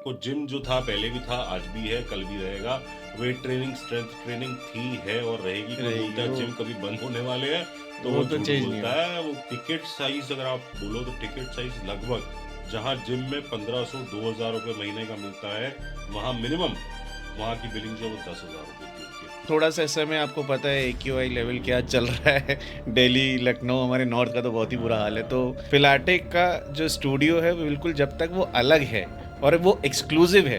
देखो जिम जो था पहले भी था, आज भी है, कल भी रहेगा। वेट ट्रेनिंग, स्ट्रेंथ ट्रेनिंग थी, है और रहेगी। कोई बोलता रहेगी है वो जिम कभी बंद होने वाले हैं तो वो वो तो झूठ चेंज नहीं बोलता होगा। है। वो टिकट साइज अगर आप बोलो तो टिकट साइज लगभग जहाँ जिम में 1500-2000 रुपये महीने का मिलता है, वहाँ मिनिमम वहाँ की बिलिंग जो है वो 10,000 रुपये की होती है। थोड़ा-सा इस समय आपको पता है एक्यूआई लेवल क्या चल रहा है। दिल्ली, लखनऊ, हमारे नॉर्थ का तो बहुत ही बुरा हाल है। तो पिलाटे का जो स्टूडियो है वो बिल्कुल जब तक वो अलग है और वो एक्सक्लूसिव है,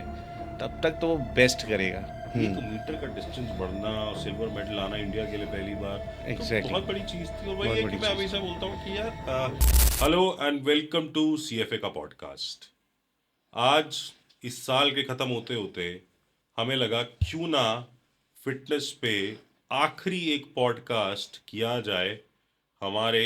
तब तक तो वो बेस्ट करेगा। 1 मीटर का डिस्टेंस बढ़ना, सिल्वर मेडल आना इंडिया के लिए पहली बार, तो एग्ज़ैक्टली, बहुत बड़ी चीज़ थी। और वही बहुत है कि बड़ी मैं चीज़। हमेशा बोलता हूँ कि यार hello and welcome to CFA का पॉडकास्ट। आज इस साल के ख़त्म होते होते हमें लगा क्यों ना फिटनेस पे आखिरी एक पॉडकास्ट किया जाए हमारे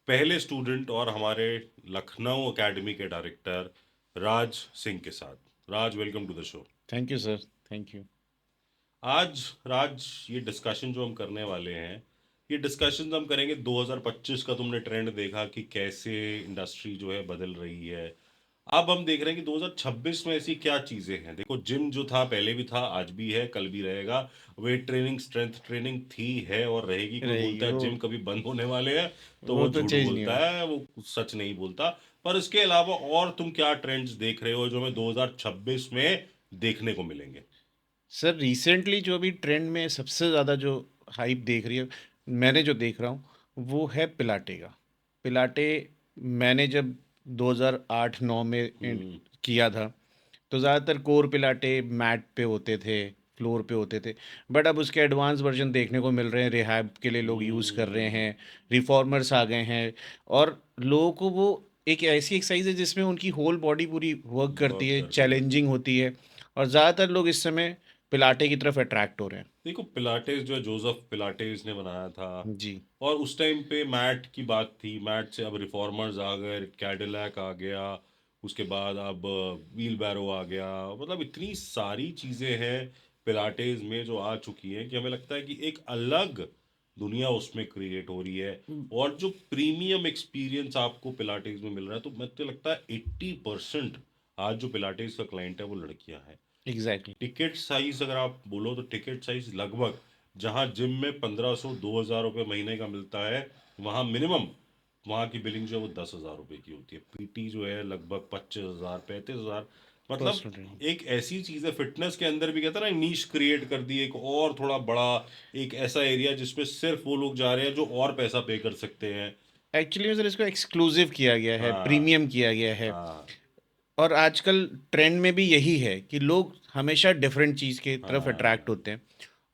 पहले स्टूडेंट और हमारे लखनऊ एकेडमी के डायरेक्टर राज सिंह के साथ। Raj, welcome to the show. Thank you sir, thank you. आज राज, ये डिस्कशन जो हम करने वाले हैं, ये डिस्कशन हम करेंगे 2025 का। तुमने ट्रेंड देखा कि कैसे इंडस्ट्री जो है बदल रही है। अब हम देख रहे हैं कि 2026 में ऐसी क्या चीजें हैं। देखो जिम जो था पहले भी था, आज भी है, कल भी रहेगा। वेट ट्रेनिंग, स्ट्रेंथ ट्रेनिंग थी, है और रहेगी। कोई रहेगी बोलता है जिम कभी बंद होने वाले हैं तो वो वो तो झूठ चेंज नहीं बोलता होगा। है, वो सच नहीं बोलता। पर इसके अलावा और तुम क्या ट्रेंड्स देख रहे हो जो हमें 2026 में देखने को मिलेंगे? सर रिसेंटली जो अभी ट्रेंड में सबसे ज़्यादा जो हाइप देख रही है, मैंने जो देख रहा हूँ वो है पिलाटे का। पिलाटे मैंने जब 2008-9 में हम्म। किया था, तो ज़्यादातर कोर पिलाटे मैट पे होते थे, फ्लोर पे होते थे। बट अब उसके एडवांस वर्जन देखने को मिल रहे हैं, रिहैब के लिए लोग यूज़ कर रहे हम्म। हैं, रिफॉर्मर्स आ गए हैं। और लोगों को वो एक ऐसी एक्सरसाइज है जिसमें उनकी होल बॉडी पूरी वर्क करती वर्क है, कर रही है। चैलेंजिंग होती है। और ज़्यादातर लोग इस समय पिलाटे की तरफ अट्रैक्ट हो रहे हैं। देखो पिलाटेस जो है जोसेफ पिलाटेस ने बनाया था। जी। और उस टाइम पे मैट की बात थी, मैट से अब रिफॉर्मर्स आ गए, कैडिलैक आ गया, उसके बाद अब व्हील बैरो आ गया। मतलब इतनी सारी चीज़ें हैं पिलाटेस में जो आ चुकी हैं कि हमें लगता है कि एक अलग दुनिया उसमें क्रिएट हो रही है। और जो प्रीमियम एक्सपीरियंस आपको पिलाटेस में मिल रहा है, तो मुझे तो लगता है 80% आज जो पिलाटेस का क्लाइंट है वो लड़कियां हैं। एग्जैक्टली। टिकट साइज अगर आप बोलो तो टिकट साइज लगभग जहाँ जिम में 1500-2000 रुपये महीने का मिलता है, वहाँ मिनिमम वहाँ की बिलिंग जो है वो 10,000 रुपये की होती है। पीटी जो है लगभग 25,000-35,000। मतलब पर्सनल ट्रेनिंग। एक ऐसी चीज़ है फिटनेस के अंदर भी, कहता है ना, नीश क्रिएट कर दी एक और थोड़ा बड़ा, एक ऐसा एरिया जिसमें सिर्फ वो लोग जा रहे हैं जो और पैसा पे कर सकते हैं। एक्चुअली में सर इसको एक्सक्लूसिव किया गया है, हाँ। प्रीमियम किया गया है। हाँ। और आजकल ट्रेंड में भी यही है कि लोग हमेशा डिफरेंट चीज़ की तरफ अट्रैक्ट हाँ। होते हैं।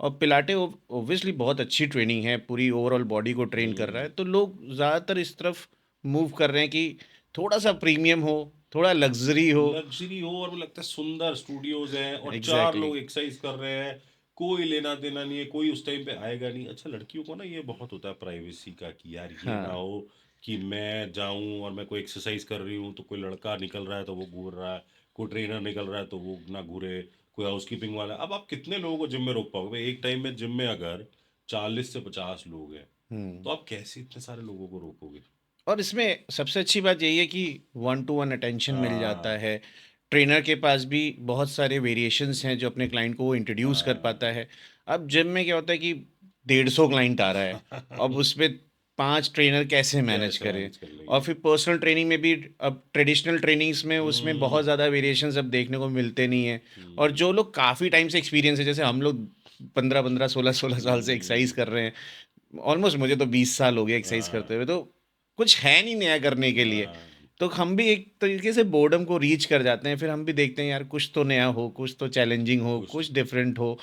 और पिलाटे ओब्वियसली बहुत अच्छी ट्रेनिंग है, पूरी ओवरऑल बॉडी को ट्रेन कर रहा हम्म। है, तो लोग ज़्यादातर इस तरफ मूव कर रहे हैं कि थोड़ा सा प्रीमियम हो, थोड़ा लग्जरी हो। लग्जरी हो, और मुझे लगता है सुंदर स्टूडियोज हैं और चार एग्जैक्टली। लोग एक्सरसाइज कर रहे हैं। कोई लेना देना नहीं है, कोई उस टाइम पे आएगा नहीं। अच्छा, लड़कियों को ना ये बहुत होता है प्राइवेसी का कि यार ये ना हाँ। हो कि मैं जाऊं और मैं कोई एक्सरसाइज कर रही हूँ तो कोई लड़का निकल रहा है तो वो घूर रहा है, कोई ट्रेनर निकल रहा है तो वो ना घूरे, कोई हाउसकीपिंग वाला। अब आप कितने लोगों को जिम में रोक पाओगे भाई? एक टाइम में जिम में अगर 40 से 50 लोग हैं हम्म। तो आप कैसे इतने सारे लोगों को रोकोगे? और इसमें सबसे अच्छी बात यही है कि वन टू वन अटेंशन मिल जाता हाँ। है। ट्रेनर के पास भी बहुत सारे वेरिएशंस हैं जो अपने क्लाइंट को वो इंट्रोड्यूस कर पाता हाँ। है। अब जिम में क्या होता है कि 150 क्लाइंट आ रहा है, अब उसमें 5 ट्रेनर कैसे मैनेज कैसे करें। मैनेज कर और लेंगे? फिर पर्सनल ट्रेनिंग में भी अब ट्रेडिशनल ट्रेनिंग्स में उसमें बहुत हम्म। ज़्यादा वेरिएशंस अब देखने को मिलते नहीं हैं। और हम्म। जो लोग काफ़ी टाइम से एक्सपीरियंस है, जैसे हम लोग 15-15 16-16 साल से एक्सरसाइज कर हम्म। रहे हैं। ऑलमोस्ट मुझे तो 20 साल हो गए एक्सरसाइज करते हाँ। हुए, तो कुछ है नहीं नया करने के लिए। हाँ। तो हम भी एक तरीके से बोर्डम को रीच कर जाते हैं, फिर हम भी देखते हैं यार कुछ तो नया हो, कुछ तो चैलेंजिंग हो, कुछ कुछ डिफरेंट हो।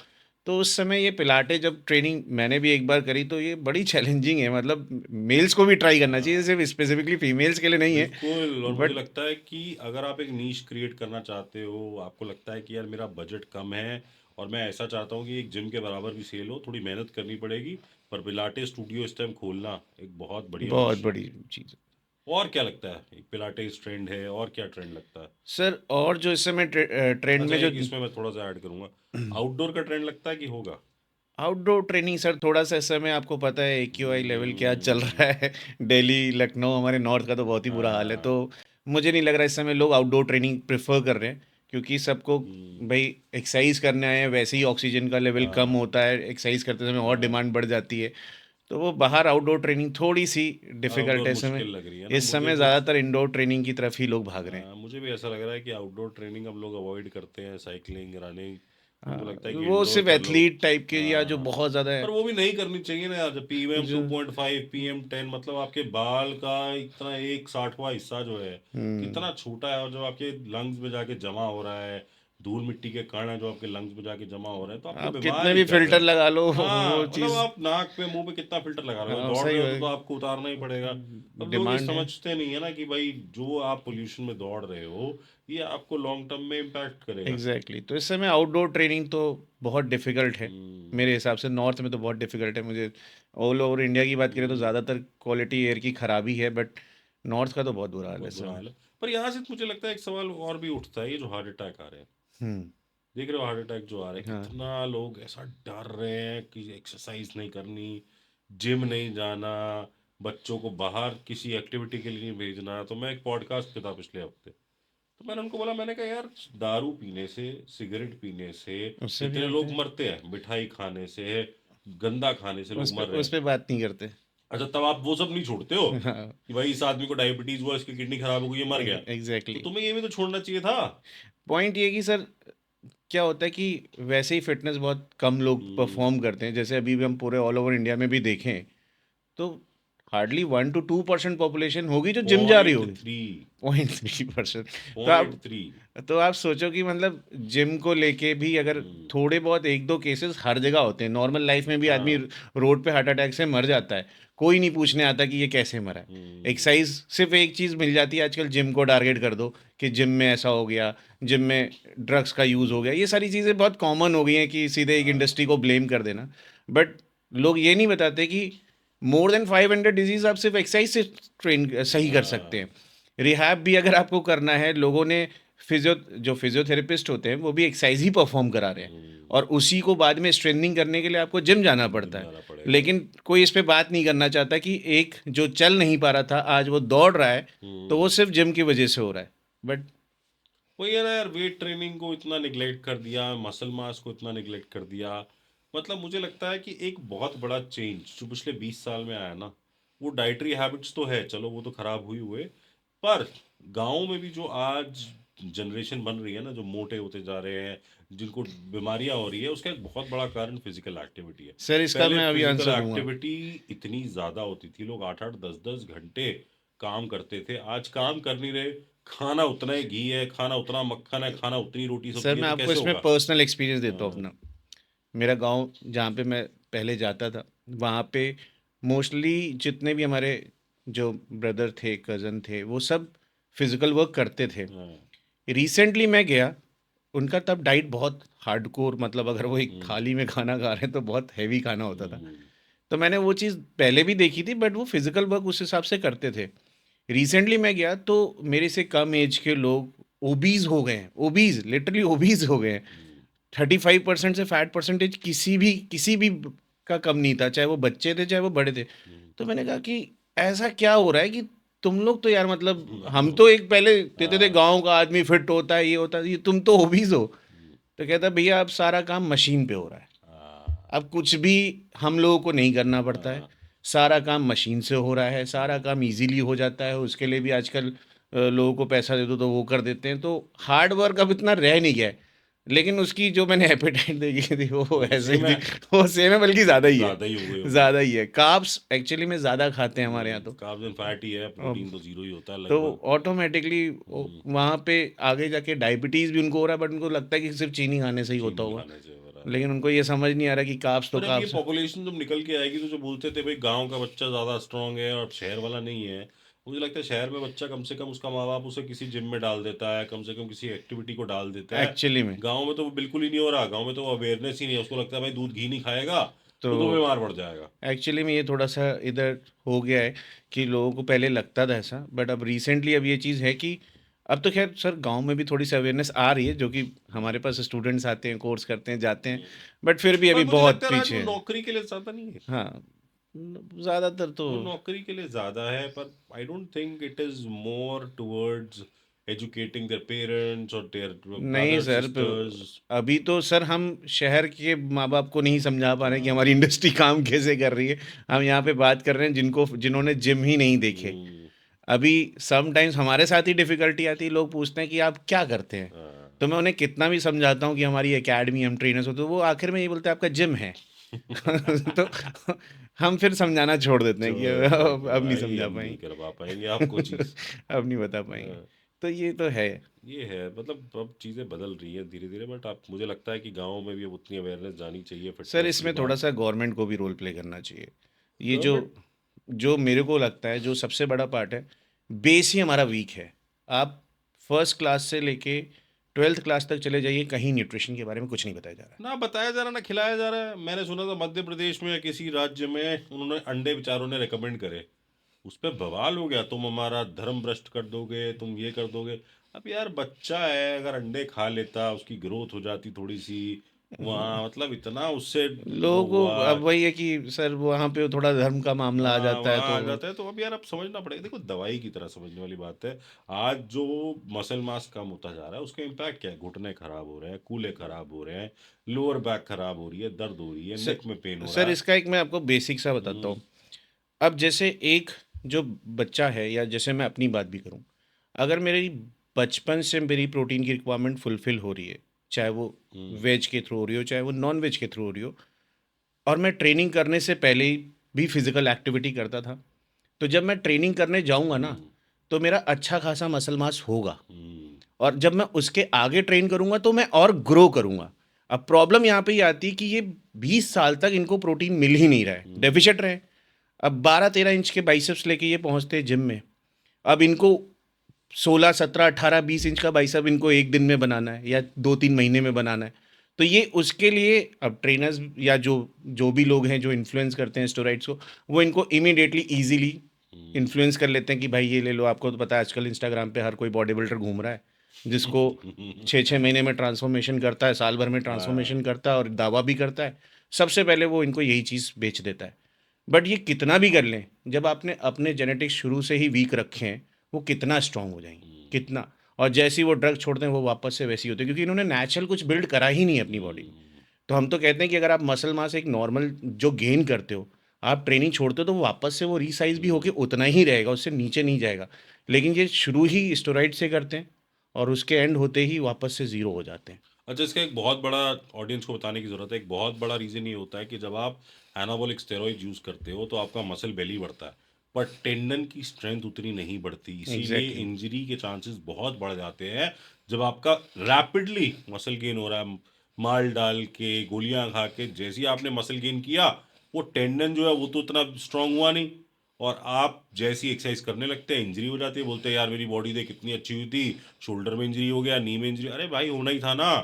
तो उस समय ये पिलाटे जब ट्रेनिंग मैंने भी एक बार करी तो ये बड़ी चैलेंजिंग है। मतलब मेल्स को भी ट्राई करना चाहिए, हाँ। सिर्फ स्पेसिफिकली फीमेल्स के लिए नहीं है। बिल्कुल। और मुझे बट लगता है कि अगर आप एक नीश क्रिएट करना चाहते हो, आपको लगता है कि यार मेरा बजट कम है और मैं ऐसा चाहता हूँ कि एक जिम के बराबर भी सेल हो, थोड़ी मेहनत करनी पड़ेगी। पर पिलाटे स्टूडियो इस टाइम खोलना एक बहुत बढ़िया बहुत ऑप्शन है। बड़ी चीज़ है। और क्या लगता है, एक पिलाटेस ट्रेंड है और क्या ट्रेंड लगता है? सर और जो इस समय ट्रेंड अच्छा, में जो एक इसमें मैं थोड़ा सा ऐड करूंगा, आउटडोर का ट्रेंड लगता है कि होगा? आउटडोर ट्रेनिंग सर थोड़ा सा इस समय आपको पता है एक्यूआई लेवल क्या चल हम्म। रहा है। दिल्ली, लखनऊ, हमारे नॉर्थ का तो बहुत ही बुरा हाल है। तो हाँ। मुझे नहीं लग रहा इस समय लोग आउटडोर ट्रेनिंग प्रेफर कर रहे हैं, क्योंकि सबको हम्म, भाई एक्सरसाइज करने आए हैं, वैसे ही ऑक्सीजन का लेवल कम हाँ होता है, एक्सरसाइज करते समय और हाँ, डिमांड बढ़ जाती है। तो वो बाहर आउटडोर ट्रेनिंग थोड़ी सी डिफिकल्ट आउटडोर है इस समय। मुश्किल लग रही है ना इस मुझे समय कुछ। ज़्यादातर इंडोर ट्रेनिंग की तरफ ही लोग भाग रहे हैं। हाँ, मुझे भी ऐसा लग रहा है कि आउटडोर ट्रेनिंग अब लोग अवॉइड करते हैं, साइकिलिंग रनिंग। उनको लगता है कि वो इंडोर सिर्फ कर लो। एथलीट टाइप के या जो हाँ, बहुत ज़्यादा है, पर वो भी नहीं करनी चाहिए ना यार। जब पीएम जो 2.5 PM10 मतलब आपके बाल का इतना 1/60वां हिस्सा जो है हम्म कितना छोटा है, और जो आपके लंग्स में जाके जमा हो रहा है, धूल मिट्टी के कण है जो आपके लंग्स में जाके जमा हो रहे हैं, तो आपको आप बीमार कितने ही भी कर रहे फिल्टर हैं। लगा लो हाँ, वो मतलब चीज़, आप नाक पे मुंह पे कितना फिल्टर लगा रहे हो, हाँ दौड़ सही रहे हो तो है, आपको उतारना ही पड़ेगा। अब लोग ये डिमांड है। समझते नहीं है ना कि भाई जो आप पोल्यूशन में दौड़ रहे हो ये आपको लॉन्ग टर्म में इम्पैक्ट करेगा। एग्जैक्टली तो इस समय आउटडोर ट्रेनिंग तो बहुत डिफिकल्ट है हम्म मेरे हिसाब से। नॉर्थ में तो बहुत डिफिकल्ट है मुझे। ऑल ओवर इंडिया की बात करें तो हम्म, ज़्यादातर क्वालिटी एयर की खराबी है, बट नॉर्थ का तो बहुत बुरा हाल है बहुत इस बुरा समय। हाल है। पर यहाँ से मुझे लगता है एक सवाल और भी उठता है, ये जो हार्ट अटैक आ रहे हैं, हम्म। देख रहे हो हार्ट अटैक जो आ रहे हैं, हाँ। कितना लोग ऐसा डर रहे हैं कि एक्सरसाइज नहीं करनी, जिम नहीं जाना, बच्चों को बाहर किसी एक्टिविटी के लिए नहीं भेजना। तो मैं एक पॉडकास्ट पे था पिछले हफ्ते, तो मैंने उनको बोला, मैंने कहा यार दारू पीने से, सिगरेट पीने से उससे भी इतने होते लोग हैं। मरते हैं, मिठाई खाने से, गंदा खाने से लोग मर रहे उस हैं। पे बात नहीं करते। अच्छा, तब आप वो सब नहीं छोड़ते हो हाँ। कि भाई इस आदमी को डायबिटीज हुआ, इसकी किडनी खराब हो गई, ये मर गया, तो एग्जैक्टली। तुम्हें ये भी तो छोड़ना चाहिए था। पॉइंट ये कि सर क्या होता है कि वैसे ही फिटनेस बहुत कम लोग हम्म, परफॉर्म करते हैं। जैसे अभी भी हम पूरे ऑल ओवर इंडिया में भी देखें तो हार्डली 1 to 2% पॉपुलेशन होगी जो जिम जा रही पॉइंट होगी। थ्री 0.3%। तो पॉइंट आप थ्री तो आप सोचो कि मतलब जिम को लेके भी अगर हम्म, थोड़े बहुत एक दो केसेस हर जगह होते हैं, नॉर्मल लाइफ में भी आदमी हाँ, रोड पे हार्ट अटैक से मर जाता है, कोई नहीं पूछने आता कि ये कैसे मरा है। हम्म, एक्सरसाइज सिर्फ एक चीज़ मिल जाती है आजकल, जिम को टारगेट कर दो कि जिम में ऐसा हो गया, जिम में ड्रग्स का यूज़ हो गया, ये सारी चीज़ें बहुत कॉमन हो गई हैं कि सीधे एक हाँ, इंडस्ट्री को ब्लेम कर देना। बट लोग ये नहीं बताते कि मोर देन 500 डिजीज आप सिर्फ एक्सरसाइज से ट्रेन सही कर सकते हाँ, हैं। रिहैब भी अगर आपको करना है, लोगों ने फिजियोथेरेपिस्ट होते हैं वो भी एक्सरसाइज ही परफॉर्म करा रहे हैं, हम्म, और उसी को बाद में स्ट्रेंथनिंग करने के लिए आपको जिम जाना जिम पड़ता है। जाना पड़ेगा। लेकिन कोई इस पे बात नहीं करना चाहता कि एक जो चल नहीं पा रहा था आज वो दौड़ रहा है, तो वो हम्म, सिर्फ जिम की वजह से हो रहा है। बट वही है ना यार, वेट ट्रेनिंग को इतना निगलेक्ट कर दिया, मसल मास को इतना निगलेक्ट कर दिया। मतलब मुझे लगता है कि एक बहुत बड़ा चेंज जो पिछले 20 साल में आया ना, वो डाइटरी हैबिट्स तो है, चलो वो तो खराब हुई हुए, पर गाँव में भी जो आज जनरेशन बन रही है ना, जो मोटे होते जा रहे हैं, जिनको बीमारियां हो रही है, उसका एक बहुत बड़ा कारण फिजिकल एक्टिविटी है। सर इसका पहले मैं अभी फिजिकल आंसर दूंगा। एक्टिविटी इतनी ज्यादा होती थी, लोग 8-8 10-10 घंटे काम करते थे, आज काम कर नहीं रहे। खाना उतना ही घी है, खाना उतना मक्खन है, खाना उतनी रोटी सर सब्जी है, मैं तो आपको कैसे इसमें होगा। पर्सनल एक्सपीरियंस देता हूँ हाँ, अपना। मेरा गांव जहाँ पे मैं पहले जाता था, वहाँ पे मोस्टली जितने भी हमारे जो ब्रदर थे, कज़न थे, वो सब फिजिकल वर्क करते थे। हाँ, रिसेंटली मैं गया, उनका तब डाइट बहुत हार्डकोर, मतलब अगर वो एक हम्म, थाली में खाना खा रहे हैं तो बहुत हैवी खाना होता था। हम्म, तो मैंने वो चीज़ पहले भी देखी थी, बट वो फिजिकल वर्क उस हिसाब से करते थे। रिसेंटली मैं गया तो मेरे से कम एज के लोग ओबीज हो गए हैं, ओबीज लिटरली ओबीज हो गए हैं। हम्म, 35% से फैट परसेंटेज किसी भी का कम नहीं था, चाहे वो बच्चे थे चाहे वो बड़े थे। हम्म, तो मैंने कहा कि ऐसा क्या हो रहा है कि तुम लोग तो यार, मतलब हम हम्म, तो एक पहले कहते थे हाँ, गांव का आदमी फिट होता है, ये होता है, ये तुम तो ओबीज हो। हम्म, तो कहता भैया अब सारा काम मशीन पे हो रहा है, हाँ, अब कुछ भी हम लोगों को नहीं करना पड़ता है, हाँ, सारा काम मशीन से हो रहा है, सारा काम इजीली हो जाता है। उसके लिए भी आजकल लोगों को पैसा दे दो तो वो कर देते हैं, तो हार्ड वर्क अब इतना रह नहीं गया है। लेकिन उसकी जो मैंने एपेटाइट देखी थी वो ऐसे ही सेम है, थी। वो सेम है, बल्कि ज़्यादा ही है। ज्यादा ही हो गई होगी। ज़्यादा ही है, कार्ब्स एक्चुअली में ज़्यादा खाते हैं हमारे यहाँ तो। कार्ब्स एंड फैट ही है, अब प्रोटीन तो जीरो ही होता है तो लगभग। ऑटोमेटिकली हम्म, वहाँ पे आगे जाके डायबिटीज़ भी उनको हो रहा है, बट उनको लगता है कि सिर्फ चीनी खाने से ही होता चीनी होगा। खाने से हो रहा लेकिन है। उनको ये समझ नहीं आ रहा कि कार्ब्स तो पर अब ये कार्ब्स है। पॉपुलेशन जब निकल के आएगी, तो जो बोलते थे भाई गांव का बच्चा ज्यादा स्ट्रांग है और शहर वाला नहीं है, मुझे लगता है शहर में बच्चा कम से कम उसका माँ बाप उसे किसी जिम में डाल देता है, कम से कम किसी एक्टिविटी को डाल देता है। एक्चुअली में गांव में तो वो बिल्कुल ही नहीं हो रहा, गांव में तो अवेयरनेस ही नहीं है, उसको लगता है भाई दूध घी नहीं खाएगा तो तो बीमार पड़ जाएगा। एक्चुअली में ये थोड़ा सा इधर हो गया है कि लोगों को पहले लगता था ऐसा, बट अब रिसेंटली अब ये चीज़ है कि अब तो खैर सर गांव में भी थोड़ी सी अवेयरनेस आ रही है, जो कि हमारे पास स्टूडेंट्स आते हैं, कोर्स करते हैं, जाते हैं। हम्म। बट फिर भी पर अभी मुझे बहुत लगता है राज, वो पीछे है। नौकरी के लिए ज्यादा नहीं है, हाँ, ज़्यादातर तो वो नौकरी के लिए ज्यादा है, पर I don't think it is more towards educating their parents or their नहीं brothers, सर, sisters? अभी तो सर हम शहर के माँ बाप को नहीं समझा पा रहे हैं कि हमारी इंडस्ट्री काम कैसे कर रही है। हम यहाँ पे बात कर रहे हैं जिन्होंने जिम ही नहीं देखे। हम्म, अभी समटाइम्स हमारे साथ ही डिफिकल्टी आती है, लोग पूछते हैं कि आप क्या करते हैं। हाँ। तो मैं उन्हें कितना भी समझाता हूँ कि हमारी एकेडमी, हम ट्रेनर्स होते हैं, वो आखिर में ये बोलते हैं आपका जिम है। तो हम फिर समझाना छोड़ देते हैं कि छोड़ देते अब नहीं भाई, समझा हम नहीं पाएंगे। करवा पाएंगे आपको चीज। अब नहीं बता पाएंगे। हाँ, तो ये तो है। ये है मतलब अब चीजें बदल रही हैं धीरे धीरे, बट आप मुझे लगता है कि गाँव में भी अब उतनी अवेयरनेस जानी चाहिए सर फिटनेस की इसमें थोड़ा बात। सा गवर्नमेंट को भी रोल प्ले करना चाहिए। ये जो गवर्नमेंट। जो मेरे को लगता है जो सबसे बड़ा पार्ट है, बेस ही हमारा वीक है। आप फर्स्ट क्लास से लेके 12th क्लास तक चले जाइए, कहीं न्यूट्रिशन के बारे में कुछ नहीं बताया जा रहा है। ना बताया जा रहा ना खिलाया जा रहा है। मैंने सुना था मध्य प्रदेश में या किसी राज्य में उन्होंने अंडे बेचारों ने रिकमेंड करे, उस पर बवाल हो गया, तुम हमारा धर्म भ्रष्ट कर दोगे, तुम ये कर दोगे। अब यार बच्चा है, अगर अंडे खा लेता, उसकी ग्रोथ हो जाती थोड़ी सी वहाँ, मतलब इतना उससे वो लोगों को हुआ। अब वही है कि सर वहाँ पे थोड़ा धर्म का मामला आ हाँ जाता है वहाँ तो आ जाता है, तो अब यार अब समझना पड़ेगा। देखो दवाई की तरह समझने वाली बात है। आज जो मसल मास कम होता जा रहा है उसका इम्पैक्ट क्या है? घुटने खराब हो रहे हैं, कूल्हे खराब हो रहे हैं, लोअर बैक खराब हो रही है, दर्द हो रही है, सर, नेक में पेन हो सर रहा है। इसका एक मैं आपको बेसिक सा बताता हम्म। हूँ। अब जैसे एक जो बच्चा है, या जैसे मैं अपनी बात भी करूं, अगर मेरी बचपन से मेरी प्रोटीन की रिक्वायरमेंट फुलफिल हो रही है, चाहे वो हम्म। वेज के थ्रू हो रही हो, चाहे वो नॉन वेज के थ्रू हो रही हो, और मैं ट्रेनिंग करने से पहले ही भी फिजिकल एक्टिविटी करता था, तो जब मैं ट्रेनिंग करने जाऊंगा ना, हम्म। तो मेरा अच्छा खासा मसल मास होगा। हम्म। और जब मैं उसके आगे ट्रेन करूंगा तो मैं और ग्रो करूंगा। अब प्रॉब्लम यहाँ पे ही आती है कि ये 20 साल तक इनको प्रोटीन मिल ही नहीं रहा है, हम्म। डेफिशिएट रहे। अब 12-13 इंच के बाइसेप्स लेके ये पहुंचते हैं जिम में। अब इनको 16-17-18-20 इंच का बाइसेप इनको एक दिन में बनाना है या 2-3 महीने में बनाना है। तो ये उसके लिए अब ट्रेनर्स या जो जो भी लोग हैं जो इन्फ्लुएंस करते हैं स्टेरॉइड्स को, वो इनको इमीडिएटली इजीली हम्म। इन्फ्लुएंस कर लेते हैं कि भाई ये ले लो। आपको तो पता है आजकल इंस्टाग्राम पे हर कोई बॉडी बिल्डर घूम रहा है, जिसको 6-6 महीने में ट्रांसफॉर्मेशन करता है, साल भर में हाँ। ट्रांसफॉर्मेशन करता है और दावा भी करता है। सबसे पहले वो इनको यही चीज़ बेच देता है। बट ये कितना भी कर लें, जब आपने अपने जेनेटिक्स शुरू से ही वीक रखे हैं, वो कितना स्ट्रांग हो जाएंगे, हम्म। कितना। और जैसे ही वो ड्रग छोड़ते हैं वो वापस से वैसी होते हैं, क्योंकि इन्होंने नेचुरल कुछ बिल्ड करा ही नहीं है अपनी बॉडी में। हम्म। तो हम तो कहते हैं कि अगर आप मसल मास एक नॉर्मल जो गेन करते हो, आप ट्रेनिंग छोड़ते हो, तो वो वापस से वो रीसाइज भी होके हम्म। उतना ही रहेगा, उससे नीचे नहीं जाएगा। लेकिन ये शुरू ही स्टेरॉइड से करते हैं और उसके एंड होते ही वापस से ज़ीरो हो जाते हैं। अच्छा, इसका एक बहुत बड़ा ऑडियंस को बताने की जरूरत है। एक बहुत बड़ा रीजन ये होता है कि जब आप एनाबॉलिक स्टेरॉइड यूज करते हो तो आपका मसल बेली बढ़ता है, पर टेंडन की स्ट्रेंथ उतनी नहीं बढ़ती, इसीलिए एग्जैक्टली। इंजरी के चांसेस बहुत बढ़ जाते हैं। जब आपका रैपिडली मसल गेन हो रहा है, माल डाल के गोलियां खा के, जैसे ही आपने मसल गेन किया, वो टेंडन जो है वो तो उतना स्ट्रांग हुआ नहीं, और आप जैसी एक्सरसाइज करने लगते हैं इंजरी हो जाती है। बोलते हैं यार मेरी बॉडी देख कितनी अच्छी हुई थी, शोल्डर में इंजरी हो गया, नी में इंजरी। अरे भाई होना ही था ना,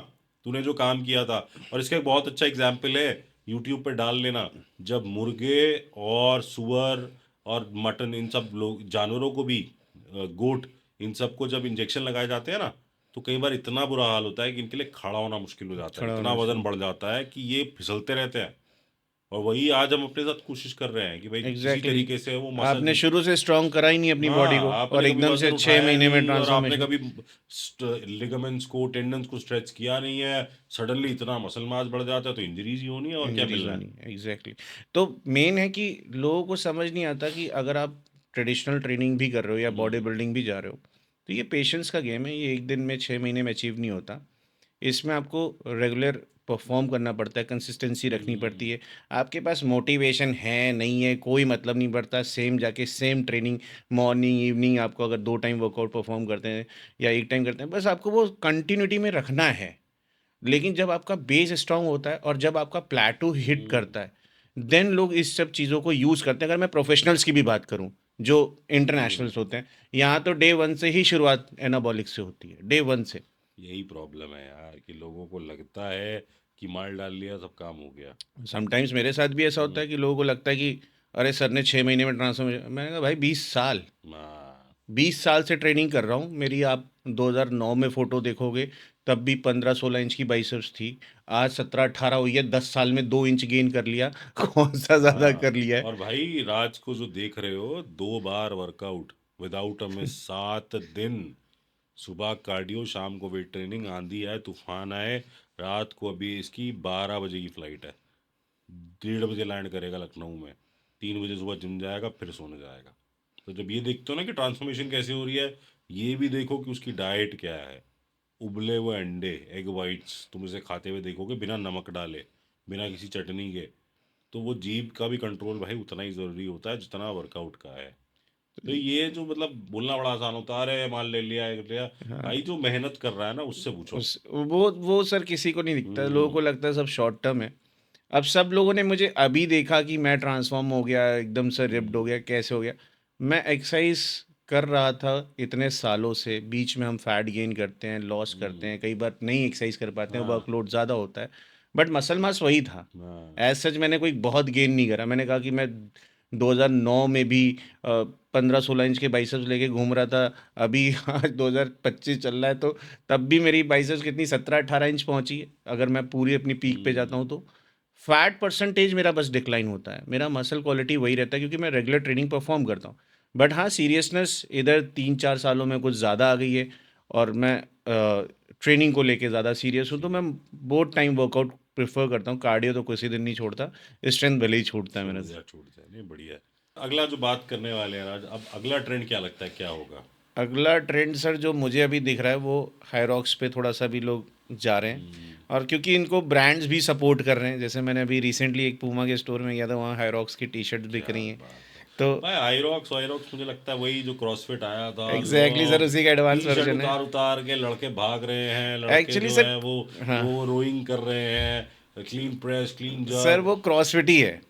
तूने जो काम किया था। और इसका एक बहुत अच्छा एग्जाम्पल है, यूट्यूब पे डाल लेना। जब मुर्गे और सुअर और मटन, इन सब लोग जानवरों को भी, गोट, इन सबको जब इंजेक्शन लगाए जाते हैं ना, तो कई बार इतना बुरा हाल होता है कि इनके लिए खड़ा होना मुश्किल हो जाता है, खड़ा होना इतना वजन मुश्किल। बढ़ जाता है कि ये फिसलते रहते हैं। और वही आज हम अपने साथ कोशिश कर रहे हैं कि भाई किसी एग्जैक्टली, तरीके से वो आपने मसल। शुरू से स्ट्रांग करा ही नहीं अपनी बॉडी को, हाँ, और आपने कभी एकदम से वजन 6 महीने उठाया में नहीं और आपने ट्रांसफॉर्मेशन। कभी लिगामेंट्स को, टेंडन्स को स्ट्रेच किया नहीं है, सडनली इतना मसल मास बढ़ जाता है तो इंजरीज ही होनी है, और क्या इंजरीज मिलना है। होनी है, एग्जैक्टली। तो मेन है कि लोगों को समझ नहीं आता कि अगर आप ट्रेडिशनल ट्रेनिंग भी कर रहे हो या बॉडी हम्म। बिल्डिंग भी जा रहे हो, तो ये पेशेंस का गेम है। ये एक दिन में 6 महीने में अचीव नहीं होता। इसमें आपको रेगुलर परफॉर्म करना पड़ता है, कंसिस्टेंसी रखनी पड़ती हम्म। है। आपके पास मोटिवेशन है नहीं है कोई मतलब नहीं पड़ता, सेम जाके सेम ट्रेनिंग, मॉर्निंग इवनिंग, आपको अगर 2 टाइम वर्कआउट परफॉर्म करते हैं या एक टाइम करते हैं, बस आपको वो कंटिन्यूटी में रखना है। लेकिन जब आपका बेस स्ट्रांग होता है और जब आपका प्लेटो हिट हम्म। करता है, देन लोग इस सब चीज़ों को यूज़ करते हैं। अगर मैं प्रोफेशनल्स की भी बात करूं जो हम्म। इंटरनेशनल्स होते हैं, यहाँ तो डे वन से ही शुरुआत एनाबॉलिक से होती है, डे वन से। यही प्रॉब्लम है यार कि लोगों को लगता है कि मार डाल लिया सब काम हो गया। समटाइम्स मेरे साथ भी ऐसा होता हम्म। है कि लोगों को लगता है कि अरे सर ने 6 महीने में ट्रांसफॉर्मेशन। मैंने कहा भाई 20 साल, हाँ। 20 साल से ट्रेनिंग कर रहा हूँ मेरी। आप 2009 में फ़ोटो देखोगे, तब भी 15-16 इंच की बाइसेप्स थी। आज 17-18 हुई है, 10 साल में 2 इंच गेन कर लिया। कौन सा ज़्यादा हाँ, कर लिया है। और भाई राज को जो देख रहे हो, 2 बार वर्कआउट विदाउट अ मिस, 7 दिन, सुबह कार्डियो, शाम को वेट ट्रेनिंग, आंधी आए तूफान आए, रात को अभी इसकी 12 बजे की फ्लाइट है, 1:30 बजे लैंड करेगा लखनऊ में, 3 बजे सुबह जिम जाएगा, फिर सोने जाएगा। तो जब ये देखते हो ना कि ट्रांसफॉर्मेशन कैसे हो रही है, ये भी देखो कि उसकी डाइट क्या है। उबले हुए अंडे, एग वाइट्स तुम इसे खाते हुए देखोगे, बिना नमक डाले, बिना किसी चटनी के। तो वो जीभ का भी कंट्रोल भाई उतना ही ज़रूरी होता है जितना वर्कआउट का है। तो ये जो मतलब बोलना बड़ा आसान होता है, अरे माल ले लिया ये कर लिया, हाँ, भाई जो मेहनत कर रहा है ना उससे पूछो। उस वो सर किसी को नहीं दिखता, लोगों हम्म। को लगता है सब शॉर्ट टर्म है। अब सब लोगों ने मुझे अभी देखा कि मैं ट्रांसफॉर्म हो गया, एकदम से रिप्ड हो हम्म। गया, कैसे हो गया। मैं एक्सरसाइज कर रहा था इतने सालों से, बीच में हम फैट गेन करते हैं, लॉस करते हम्म। हैं, कई बार नहीं एक्सरसाइज कर पाते हैं, हाँ। वर्कलोड ज़्यादा होता है, बट मसल मास वही था। हाँ। एज सच मैंने कोई बहुत गेन नहीं करा। मैंने कहा कि मैं 2009 में भी 15-16 इंच के बाइसेप्स लेके घूम रहा था। अभी आज 2025 चल रहा है, तो तब भी मेरी बाइसेप्स कितनी 17-18 इंच पहुंची है, अगर मैं पूरी अपनी पीक पे जाता हूँ हम्म। तो। फैट परसेंटेज मेरा बस डिक्लाइन होता है, मेरा मसल क्वालिटी वही रहता है, क्योंकि मैं रेगुलर ट्रेनिंग परफॉर्म करता हूँ। बट हाँ, सीरियसनेस इधर 3-4 सालों में कुछ ज़्यादा आ गई है, और मैं ट्रेनिंग को लेके ज़्यादा सीरियस हूँ, तो मैं सीरियस। बहुत टाइम वर्कआउट प्रेफर करता हूँ। कार्डियो तो किसी दिन नहीं छोड़ता, स्ट्रेंथ भले ही छूटता है मेरा। छूट जाए, नहीं बढ़िया है। अगला जो बात करने वाले हैं राज, अब अगला ट्रेंड क्या लगता है क्या होगा? अगला ट्रेंड सर जो मुझे अभी दिख रहा है, वो हायरॉक्स पे थोड़ा सा भी लोग जा रहे हैं, हम्म। और क्योंकि इनको ब्रांड्स भी सपोर्ट कर रहे हैं। जैसे मैंने अभी रिसेंटली एक पूमा के स्टोर में गया था, वहाँ हायरॉक्स की टी शर्ट बिक क्या रही हैं। बात है। तो भाई आइरॉक्स वाइरॉक्स मुझे लगता है वही जो क्रॉसफिट आया था, एग्जैक्टली सर, लोग उसी का एडवांस टी शर्ट वर्जन है उतार उतार के लड़के भाग रहे हैं, लड़के एक्चुअली जो सर। हैं हाँ वो रोइंग कर रहे हैं, clean press clean sir, jerk. वो क्रॉसफिट ही है,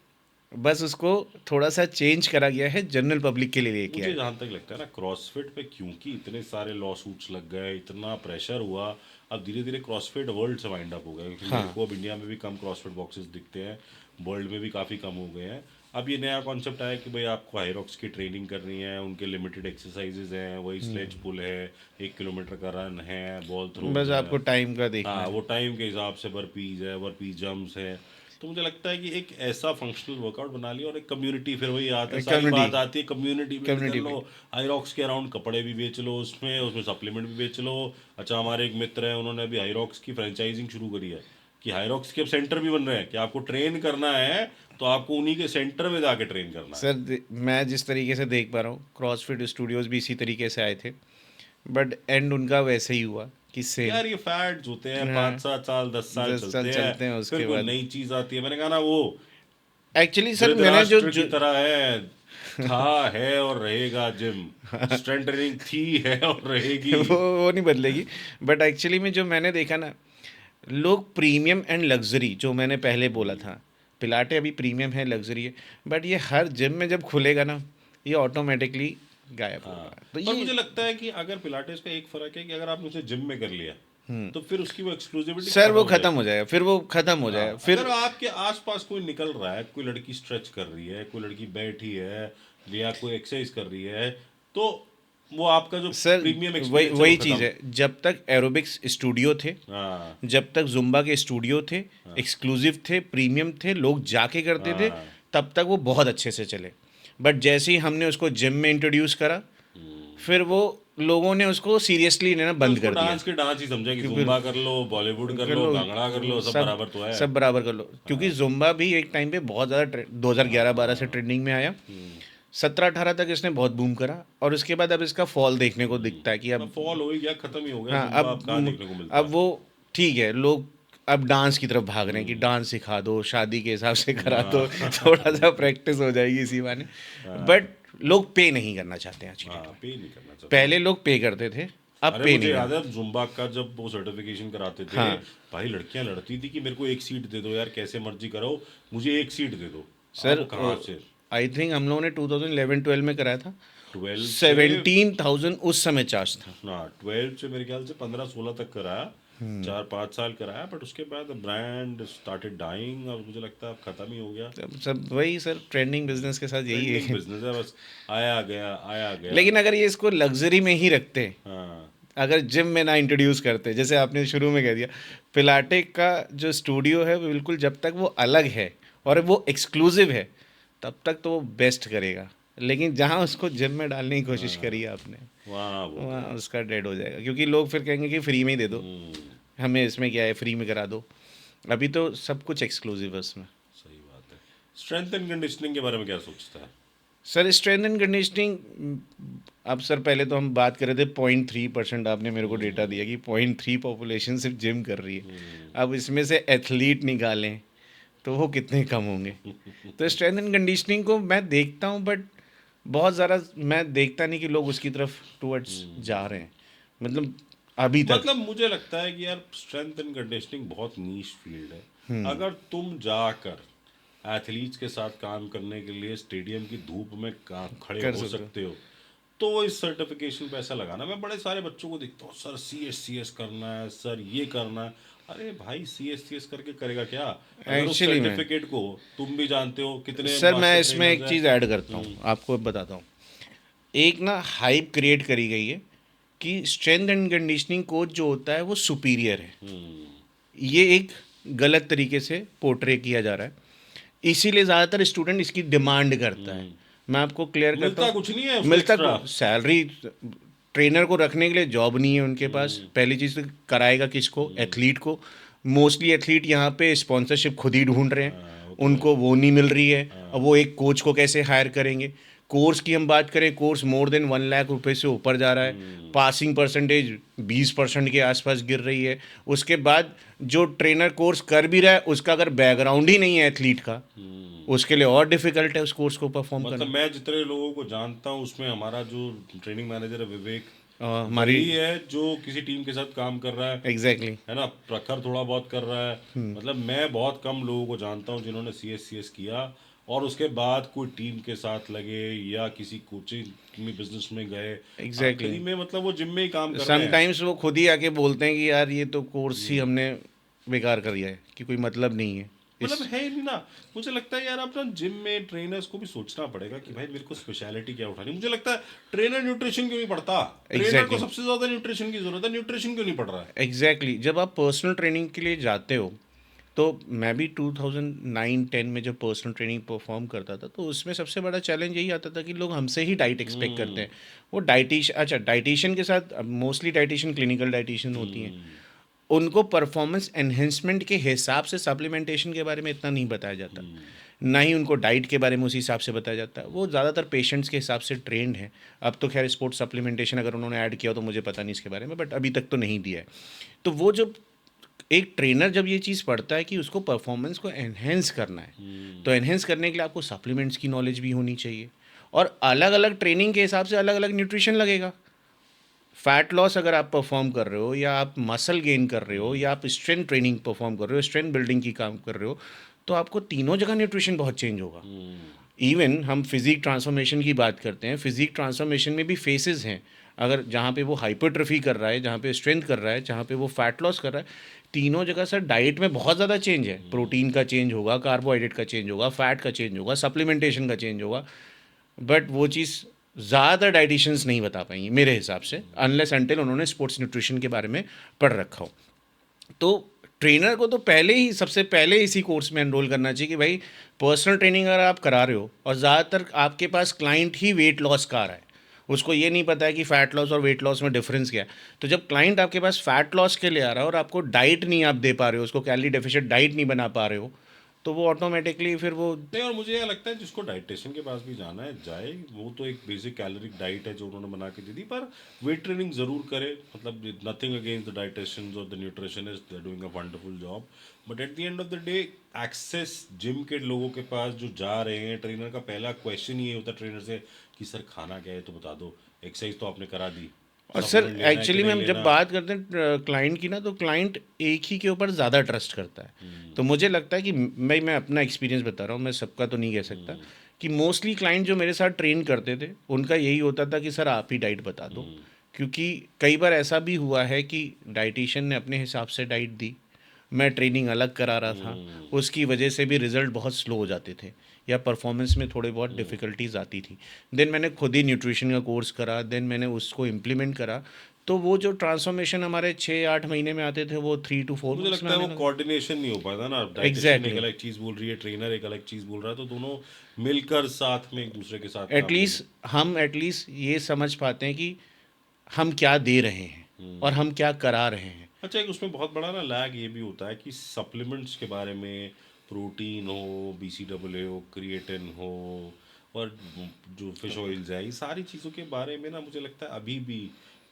बस उसको थोड़ा सा चेंज करा गया है, जनरल पब्लिक के लिए लेके मुझे आए। जहाँ तक लगता है ना क्रॉसफिट पे क्योंकि इतने सारे लॉ सूट्स लग गए, इतना प्रेशर हुआ, अब धीरे धीरे क्रॉसफिट वर्ल्ड से वाइंड अप हो गया, क्योंकि मेरे हाँ, को अब इंडिया में भी कम क्रॉसफिट बॉक्सेस दिखते हैं, वर्ल्ड में भी काफ़ी कम हो गए हैं। अब ये नया कॉन्सेप्ट आया कि भाई आपको हाइरॉक्स की ट्रेनिंग करनी है, उनके लिमिटेड एक्सरसाइजेज हैं, वही स्लेज पुल है, 1 किलोमीटर का रन है, बॉल थ्रोज बस है। आपको टाइम का देखना हाँ, है। वो टाइम के हिसाब से बर्पीज है, बर्पीज जंप्स है। तो मुझे लगता है कि एक ऐसा फंक्शनल वर्कआउट बना लिया, और एक कम्युनिटी, फिर वही आता है, सारी कम्युनिटी बात आती है, कम्युनिटी बिल्ड कर कम्युनिटी लो। पे। हाईरॉक्स के अराउंड कपड़े भी बेच लो, उसमें उसमें सप्लीमेंट भी बेच लो। अच्छा, हमारे एक मित्र हैं, उन्होंने अभी हाईरॉक्स की फ्रेंचाइजिंग शुरू करी है, कि हाईरॉक्स के अब सेंटर भी बन रहे हैं, कि आपको ट्रेन करना है तो आपको उन्हीं के सेंटर में जाके ट्रेन करना है। सर मैं जिस तरीके से देख पा रहा हूँ, क्रॉसफिट स्टूडियोज भी इसी तरीके से आए थे, बट एंड उनका वैसे ही हुआ कि सेम। यार ये फैट्स होते हैं, हाँ, 5-7 साल 10 साल 10 साल चलते हैं, चलते हैं, फिर उसके कोई बाद नई चीज आती है। मैंने कहा ना, वो एक्चुअली सर मैंने धृतराष्ट्र की जो तरह है, था है और रहेगा जिम, स्ट्रेंथ ट्रेनिंग थी है और रहेगी। वो नहीं बदलेगी। बट एक्चुअली में जो मैंने देखा ना, लोग प्रीमियम एंड लग्जरी, जो मैंने पहले बोला था, पिलाटे अभी प्रीमियम है, लग्जरी है, बट ये हर जिम में जब खुलेगा ना, ये ऑटोमेटिकली गायब हाँ, होगा, तो पर ये। मुझे लगता है कि अगर पिलाटेस का एक फर्क है कि अगर आपने उसे जिम में कर लिया, तो फिर उसकी वो एक्सक्लूसिविटी सर खत्म वो हो खत्म हो जाएगी। जाएगा, फिर वो खत्म हो जाएगा हाँ, फिर। अगर आपके आसपास कोई निकल रहा है, कोई लड़की स्ट्रेच कर रही है, कोई लड़की बैठी है, या कोई एक्सरसाइज कर रही है, तो वो आपका जो सर प्रीमियम वही एक्सपीरियंस है वो वही चीज़ खत्म। है, जब तक एरोबिक्स स्टूडियो थे, हाँ। जब तक जुम्बा के स्टूडियो थे, हाँ। एक्सक्लूसिव थे, प्रीमियम थे, लोग जाके करते थे, हाँ। तब तक वो बहुत अच्छे से चले। बट जैसे ही हमने उसको जिम में इंट्रोड्यूस करा, फिर वो लोगों ने उसको सीरियसली लेना मैं बंद उसको कर दिया। डांस के डांस ही समझा कि क्योंकि जुम्बा कर लो, बॉलीवुड कर कर लो, लो, भांगड़ा कर लो, सब सब बराबर तो है। सब बराबर कर लो, क्योंकि हाँ। जुम्बा भी एक टाइम पे बहुत ज़्यादा 2011-12 से हाँ। ट्रेंडिंग में आया। 17-18 तक इसने बहुत बूम करा, और उसके बाद अब इसका फॉल देखने को दिखता है कि अब अब। फॉल हो ही गया, खत्म ही हो गया, हाँ, जुम्बा अब कहाँ देखने को मिलता अब है। वो ठीक है, लोग अब डांस की तरफ भाग रहे हैं कि हम्म। डांस सिखा दो, शादी के हिसाब से करा दो, थोड़ा सा हाँ। प्रैक्टिस हो जाएगी इसी बहाने। बट हाँ। लोग पे नहीं करना चाहते हैं आज की डेट हाँ, में। पे नहीं करना चाहते पहले लोग। लोग पे करते थे, अब अरे पे मुझे नहीं याद करना। है जुम्बा का जब वो सर्टिफिकेशन कराते थे, हाँ भाई लड़कियां लड़ती थी कि मेरे को एक सीट दे दो यार, कैसे मर्जी करो, मुझे एक सीट दे दो। सर, अब कहाँ से। आई थिंक हम लोगों ने 2011-12 में कराया था। 12 से। 17,000 उस समय चार्ज था। हाँ, 12 से मेरे ख्याल से 15-16 तक कराया, 4-5 साल कराया, बट उसके बाद ब्रांड स्टार्टेड डाइंग, और मुझे लगता है अब खत्म ही हो गया। सब वही सर, ट्रेंडिंग बिजनेस के साथ यही ट्रेंडिंग है। बिजनेस है बस, आया गया आया गया। लेकिन अगर ये इसको लग्जरी में ही रखते, हाँ। अगर जिम में ना इंट्रोड्यूस करते, जैसे आपने शुरू में कह दिया, पिलाटे का जो स्टूडियो है वो बिल्कुल जब तक वो अलग है और वो एक्सक्लूसिव है, तब तक तो वो बेस्ट करेगा। लेकिन जहाँ उसको जिम में डालने की कोशिश हाँ, करी आपने, वहाँ वो वहाँ गलत। उसका डेड हो जाएगा, क्योंकि लोग फिर कहेंगे कि फ्री में ही दे दो, हम्म, हमें इसमें क्या है, फ्री में करा दो। अभी तो सब कुछ एक्सक्लूसिव है उसमें। सही बात है। स्ट्रेंथ एंड कंडीशनिंग के बारे में क्या सोचता है? सर स्ट्रेंथ एंड कंडीशनिंग, अब सर पहले तो हम बात कर रहे थे 0.3%, आपने मेरे को डेटा हम्म, दिया कि 0.3 पॉपुलेशन सिर्फ जिम कर रही है। हम्म, अब इसमें से एथलीट निकालें तो वो कितने कम होंगे। तो स्ट्रेंथ एंड कंडीशनिंग को मैं देखता हूँ, बट बहुत ज़्यादा मैं देखता नहीं कि लोग उसकी तरफ टूवर्ड्स जा रहे हम्म। हैं, मतलब अभी तक। मतलब मुझे लगता है कि यार स्ट्रेंथ एंड कंडीशनिंग बहुत नीश फील्ड है। अगर तुम जाकर एथलीट्स के साथ काम करने के लिए स्टेडियम की धूप में खड़े कर हो सकते हो। सकते हो, तो इस सर्टिफिकेशन पे ऐसा लगाना। मैं बड़े सारे बच्चों को देखता हूँ, सर सी एस करना है, सर ये करना है। अरे भाई सी एस करके करेगा क्या? अगर उस एक्चुअली में सर्टिफिकेट को, तुम भी जानते हो कितने सर मैं मास्टर इसमें ट्रेनर्स एक हैं। चीज़ ऐड करता हूँ, आपको बताता हूँ। एक ना हाइप क्रिएट करी गई है कि स्ट्रेंथ एंड कंडीशनिंग कोच जो होता है वो सुपीरियर है। हम्म, ये एक गलत तरीके से पोर्ट्रे किया जा रहा है, इसीलिए ज़्यादातर स्टूडेंट इसकी डिमांड करता है। हम्म। मैं आपको क्लियर करता मिलता हूँ। कुछ नहीं है उसको मिलता एक्स्ट्रा। सैलरी, ट्रेनर को रखने के लिए जॉब नहीं है उनके पास, हम्म, पहली चीज़ तो कराएगा किसको, हम्म। एथलीट को। मोस्टली एथलीट यहाँ पे स्पॉन्सरशिप खुद ही ढूंढ रहे हैं, हाँ, वो तो है। उनको वो नहीं मिल रही है। अब हाँ। वो एक कोच को कैसे हायर करेंगे। कोर्स की हम बात करें, कोर्स मोर देन 1 लाख रुपए से ऊपर जा रहा है। हम्म, पासिंग परसेंटेज 20% के आसपास गिर रही है। उसके बाद जो ट्रेनर कोर्स कर भी रहा है, उसका अगर बैकग्राउंड ही नहीं है एथलीट का, हम्म। उसके लिए और डिफिकल्ट है उस कोर्स को परफॉर्म मतलब करना। मैं जितने लोगों को जानता हूँ उसमें हमारा जो ट्रेनिंग मैनेजर है विवेक, हमारी वही है जो किसी टीम के साथ काम कर रहा एग्जैक्टली। है ना। प्रखर थोड़ा बहुत कर रहा है। मतलब मैं बहुत कम लोगों को जानता हूँ जिन्होंने सी एस किया और उसके बाद कोई टीम के साथ लगे या किसी कोचिंग में बिजनेस में गए। एग्जैक्टली। आखिरी में मतलब वो जिम में ही काम कर रहे हैं। समटाइम्स वो खुद ही आके बोलते हैं कि यार ये तो कोर्स ही हमने बेकार कर दिया है, कि कोई मतलब नहीं है इस। मतलब है ही नहीं ना। मुझे लगता है यार अपना जिम में ट्रेनर्स को भी सोचना पड़ेगा कि भाई मेरे को स्पेशलिटी क्या उठानी। मुझे लगता है ट्रेनर न्यूट्रिशन क्यों नहीं पढ़ता? ट्रेनर को एग्जैक्टली। सबसे ज्यादा न्यूट्रिशन की जरूरत है, न्यूट्रिशन क्यों नहीं पढ़ रहा है? एग्जैक्टली, जब आप पर्सनल ट्रेनिंग के लिए जाते हो, तो मैं भी 2009-10 में जब पर्सनल ट्रेनिंग परफॉर्म करता था, तो उसमें सबसे बड़ा चैलेंज यही आता था कि लोग हमसे ही डाइट एक्सपेक्ट करते हम्म, हैं। वो डाइटिश अच्छा डाइटिशियन के साथ, मोस्टली डाइटिशियन क्लिनिकल डाइटिशियन होती हैं, हम्म, उनको परफॉर्मेंस एनहेंसमेंट के हिसाब से सप्लीमेंटेशन के बारे में इतना नहीं बताया जाता, हम्म, ना ही उनको डाइट के बारे में उसी हिसाब से बताया जाता है। वो ज़्यादातर पेशेंट्स के हिसाब से ट्रेंड है। अब तो खैर स्पोर्ट्स सप्लीमेंटेशन अगर उन्होंने ऐड किया हो तो मुझे पता नहीं इसके बारे में, बट अभी तक तो नहीं दिया है। तो वो जो एक ट्रेनर जब ये चीज़ पढ़ता है कि उसको परफॉर्मेंस को एनहेंस करना है, हम्म, तो एनहेंस करने के लिए आपको सप्लीमेंट्स की नॉलेज भी होनी चाहिए, और अलग अलग ट्रेनिंग के हिसाब से अलग अलग न्यूट्रिशन लगेगा। फैट लॉस अगर आप परफॉर्म कर रहे हो, या आप मसल गेन कर रहे हो, या आप स्ट्रेंथ ट्रेनिंग परफॉर्म कर रहे हो, स्ट्रेंथ बिल्डिंग की काम कर रहे हो, तो आपको तीनों जगह न्यूट्रिशन बहुत चेंज होगा। हम्म, इवन हम फिजिक ट्रांसफॉर्मेशन की बात करते हैं, फिजिक ट्रांसफॉर्मेशन में भी फेसेस हैं। अगर जहाँ पे वो हाइपरट्रफी कर रहा है, जहाँ पे स्ट्रेंथ कर रहा है, जहाँ पे वो फैट लॉस कर रहा है, तीनों जगह सर डाइट में बहुत ज़्यादा चेंज है। प्रोटीन का चेंज होगा, कार्बोहाइड्रेट का चेंज होगा, फैट का चेंज होगा, सप्लीमेंटेशन का चेंज होगा। बट वो चीज़ ज़्यादा डाइटिशियंस नहीं बता पाएंगे मेरे हिसाब से, अनलेस अनटिल उन्होंने स्पोर्ट्स न्यूट्रिशन के बारे में पढ़ रखा हो। तो ट्रेनर को तो पहले ही, सबसे पहले इसी कोर्स में एनरोल करना चाहिए कि भाई पर्सनल ट्रेनिंग अगर आप करा रहे हो और ज़्यादातर आपके पास क्लाइंट ही वेट लॉस का आ रहा है, उसको ये नहीं पता है कि फ़ैट लॉस और वेट लॉस में डिफरेंस क्या है। तो जब क्लाइंट आपके पास फ़ैट लॉस के लिए आ रहा है और आपको डाइट नहीं आप दे पा रहे हो, उसको कैलोरी डेफिशिएंट डाइट नहीं बना पा रहे हो, तो वो ऑटोमेटिकली फिर वो नहीं। और मुझे यह लगता है जिसको डाइटिशियन के पास भी जाना है जाए, वो तो एक बेसिक कैलोरिक डाइट है जो उन्होंने बना के दे दी, पर वेट ट्रेनिंग जरूर करे। मतलब नथिंग अगेंस्ट द डाइटिशियंस और the nutritionist, they are doing a wonderful job. But at the end of the day access gym के लोगों के पास जो जा रहे हैं, ट्रेनर का पहला क्वेश्चन ये होता है ट्रेनर से कि सर खाना क्या है तो बता दो, एक्सरसाइज तो आपने करा दी, और सर सप्लीमेंट लेना है कि एक्चुअली में नहीं हम जब लेना। बात करते हैं क्लाइंट की ना, तो क्लाइंट एक ही के ऊपर ज़्यादा ट्रस्ट करता है। तो मुझे लगता है कि मैं अपना एक्सपीरियंस बता रहा हूँ, मैं सबका तो नहीं कह सकता, कि मोस्टली क्लाइंट जो मेरे साथ ट्रेन करते थे उनका यही होता था कि सर आप ही डाइट बता दो। क्योंकि कई बार ऐसा भी हुआ है कि डाइटिशियन ने अपने हिसाब से डाइट दी, मैं ट्रेनिंग अलग करा रहा था, उसकी वजह से भी रिज़ल्ट बहुत स्लो हो जाते थे, या परफॉर्मेंस में थोड़े बहुत डिफ़िकल्टीज आती थी। देन मैंने खुद ही न्यूट्रिशन का कोर्स करा, देन मैंने उसको इम्प्लीमेंट करा, तो वो जो ट्रांसफॉर्मेशन हमारे 6-8 महीने में आते थे वो 3 to 4 मुझे मंथ्स में लगता है आने वो लगे। कोऑर्डिनेशन नहीं हो पाता ना, डाइटिशियन एक एग्जैक्टली। अलग चीज बोल रही है, ट्रेनर एक अलग चीज बोल रहा है, तो दोनों मिलकर साथ में एक दूसरे के साथ काम नहीं। एटलीस्ट ये समझ पाते हैं कि हम क्या दे रहे हैं और हम क्या करा रहे हैं। अच्छा, एक उसमें बहुत बड़ा ना लैग ये भी होता है कि सप्लीमेंट्स के बारे में, प्रोटीन हो, BCAA हो, क्रिएटिन हो, और जो फिश ऑयल्स है, ये सारी चीज़ों के बारे में ना मुझे लगता है अभी भी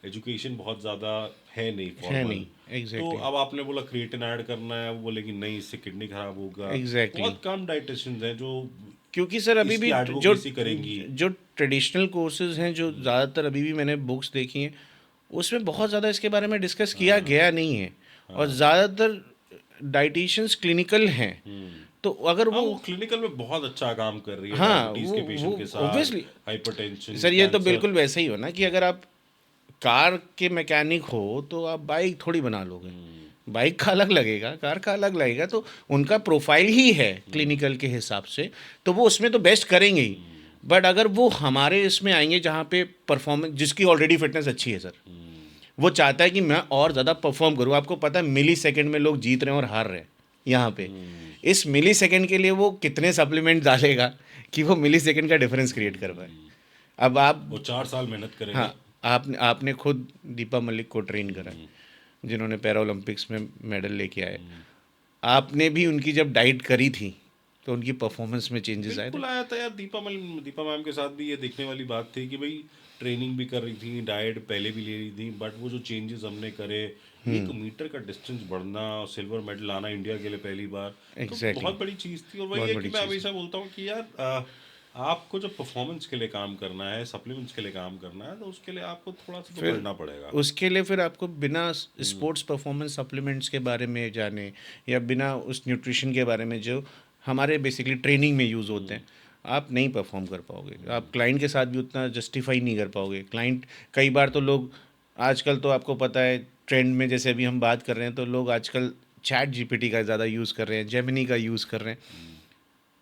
एजुकेशन बहुत ज़्यादा है नहीं है फॉर्मल। नहीं। तो एग्जैक्टली। अब आपने बोला क्रिएटिन ऐड करना है, वो बोले कि नहीं इससे किडनी खराब होगा। एग्जैक्टली। बहुत कम डाइटिशियंस हैं जो क्योंकि सर अभी इसकी भी जो एडवोकेसी करेंगी। जो ट्रेडिशनल कोर्सेज हैं, जो ज़्यादातर अभी भी मैंने बुक्स देखी हैं, उसमें बहुत ज़्यादा इसके बारे में डिस्कस किया गया नहीं है। और ज़्यादातर डाइटिशियंस क्लिनिकल हैं, तो अगर हाँ, वो, वो क्लिनिकल में बहुत अच्छा काम कर रही है हाँ, डायबिटीज के वो पेशेंट के साथ, ऑब्वियसली हाइपरटेंशन, सर, ये तो कैंसर। बिल्कुल वैसा ही हो ना कि अगर आप कार के मैकेनिक हो तो आप बाइक थोड़ी बना लोगे। बाइक का अलग लगेगा, कार का अलग लगेगा, तो उनका प्रोफाइल ही है क्लिनिकल के हिसाब से, तो वो उसमें तो बेस्ट करेंगे ही। बट अगर वो हमारे इसमें आएंगे जहाँ पे परफॉर्मेंस, जिसकी ऑलरेडी फिटनेस अच्छी है सर, वो चाहता है कि मैं और ज़्यादा परफॉर्म करूँ। आपको पता है मिली सेकेंड में लोग जीत रहे हैं और हार रहे हैं यहाँ पे। इस मिली सेकेंड के लिए वो कितने सप्लीमेंट डालेगा कि वो मिली सेकेंड का डिफरेंस क्रिएट कर पाए। अब आप, वो 4 साल मेहनत करेगा। हाँ, आपने खुद दीपा मलिक को ट्रेन करा है, जिन्होंने पैरा ओलंपिक्स में मेडल लेके आए। आपने भी उनकी जब डाइट करी थी तो उनकी परफॉर्मेंस में चेंजेस आए थे। बिल्कुल आया था यार, दीपा मैम के साथ भी ये देखने वाली बात थी कि भाई ट्रेनिंग भी कर रही थी, डाइट पहले भी ले रही थी, बट वो जो चेंजेस हमने करे, 1 मीटर का डिस्टेंस बढ़ना, सिल्वर मेडल आना इंडिया के लिए पहली बार, तो एग्जैक्टली। बहुत बड़ी चीज़ थी। और वही बहुत है कि बड़ी मैं चीज़ है। हमेशा बोलता हूँ कि यार आपको जब परफॉर्मेंस के लिए काम करना है, सप्लीमेंट्स के लिए काम करना है, तो उसके लिए आपको थोड़ा सा तो फिर पढ़ना पड़ेगा। उसके लिए फिर आपको बिना स्पोर्ट्स परफॉर्मेंस सप्लीमेंट्स के बारे में जाने, या बिना उस न्यूट्रिशन के बारे में जो हमारे बेसिकली ट्रेनिंग में यूज़ होते हैं, आप नहीं परफॉर्म कर पाओगे। आप क्लाइंट के साथ भी उतना जस्टिफाई नहीं कर पाओगे। क्लाइंट, कई बार तो लोग, आजकल तो आपको पता है ट्रेंड में, जैसे अभी हम बात कर रहे हैं, तो लोग आजकल चैट जीपीटी का ज़्यादा यूज़ कर रहे हैं, जेमिनी का यूज़ कर रहे हैं।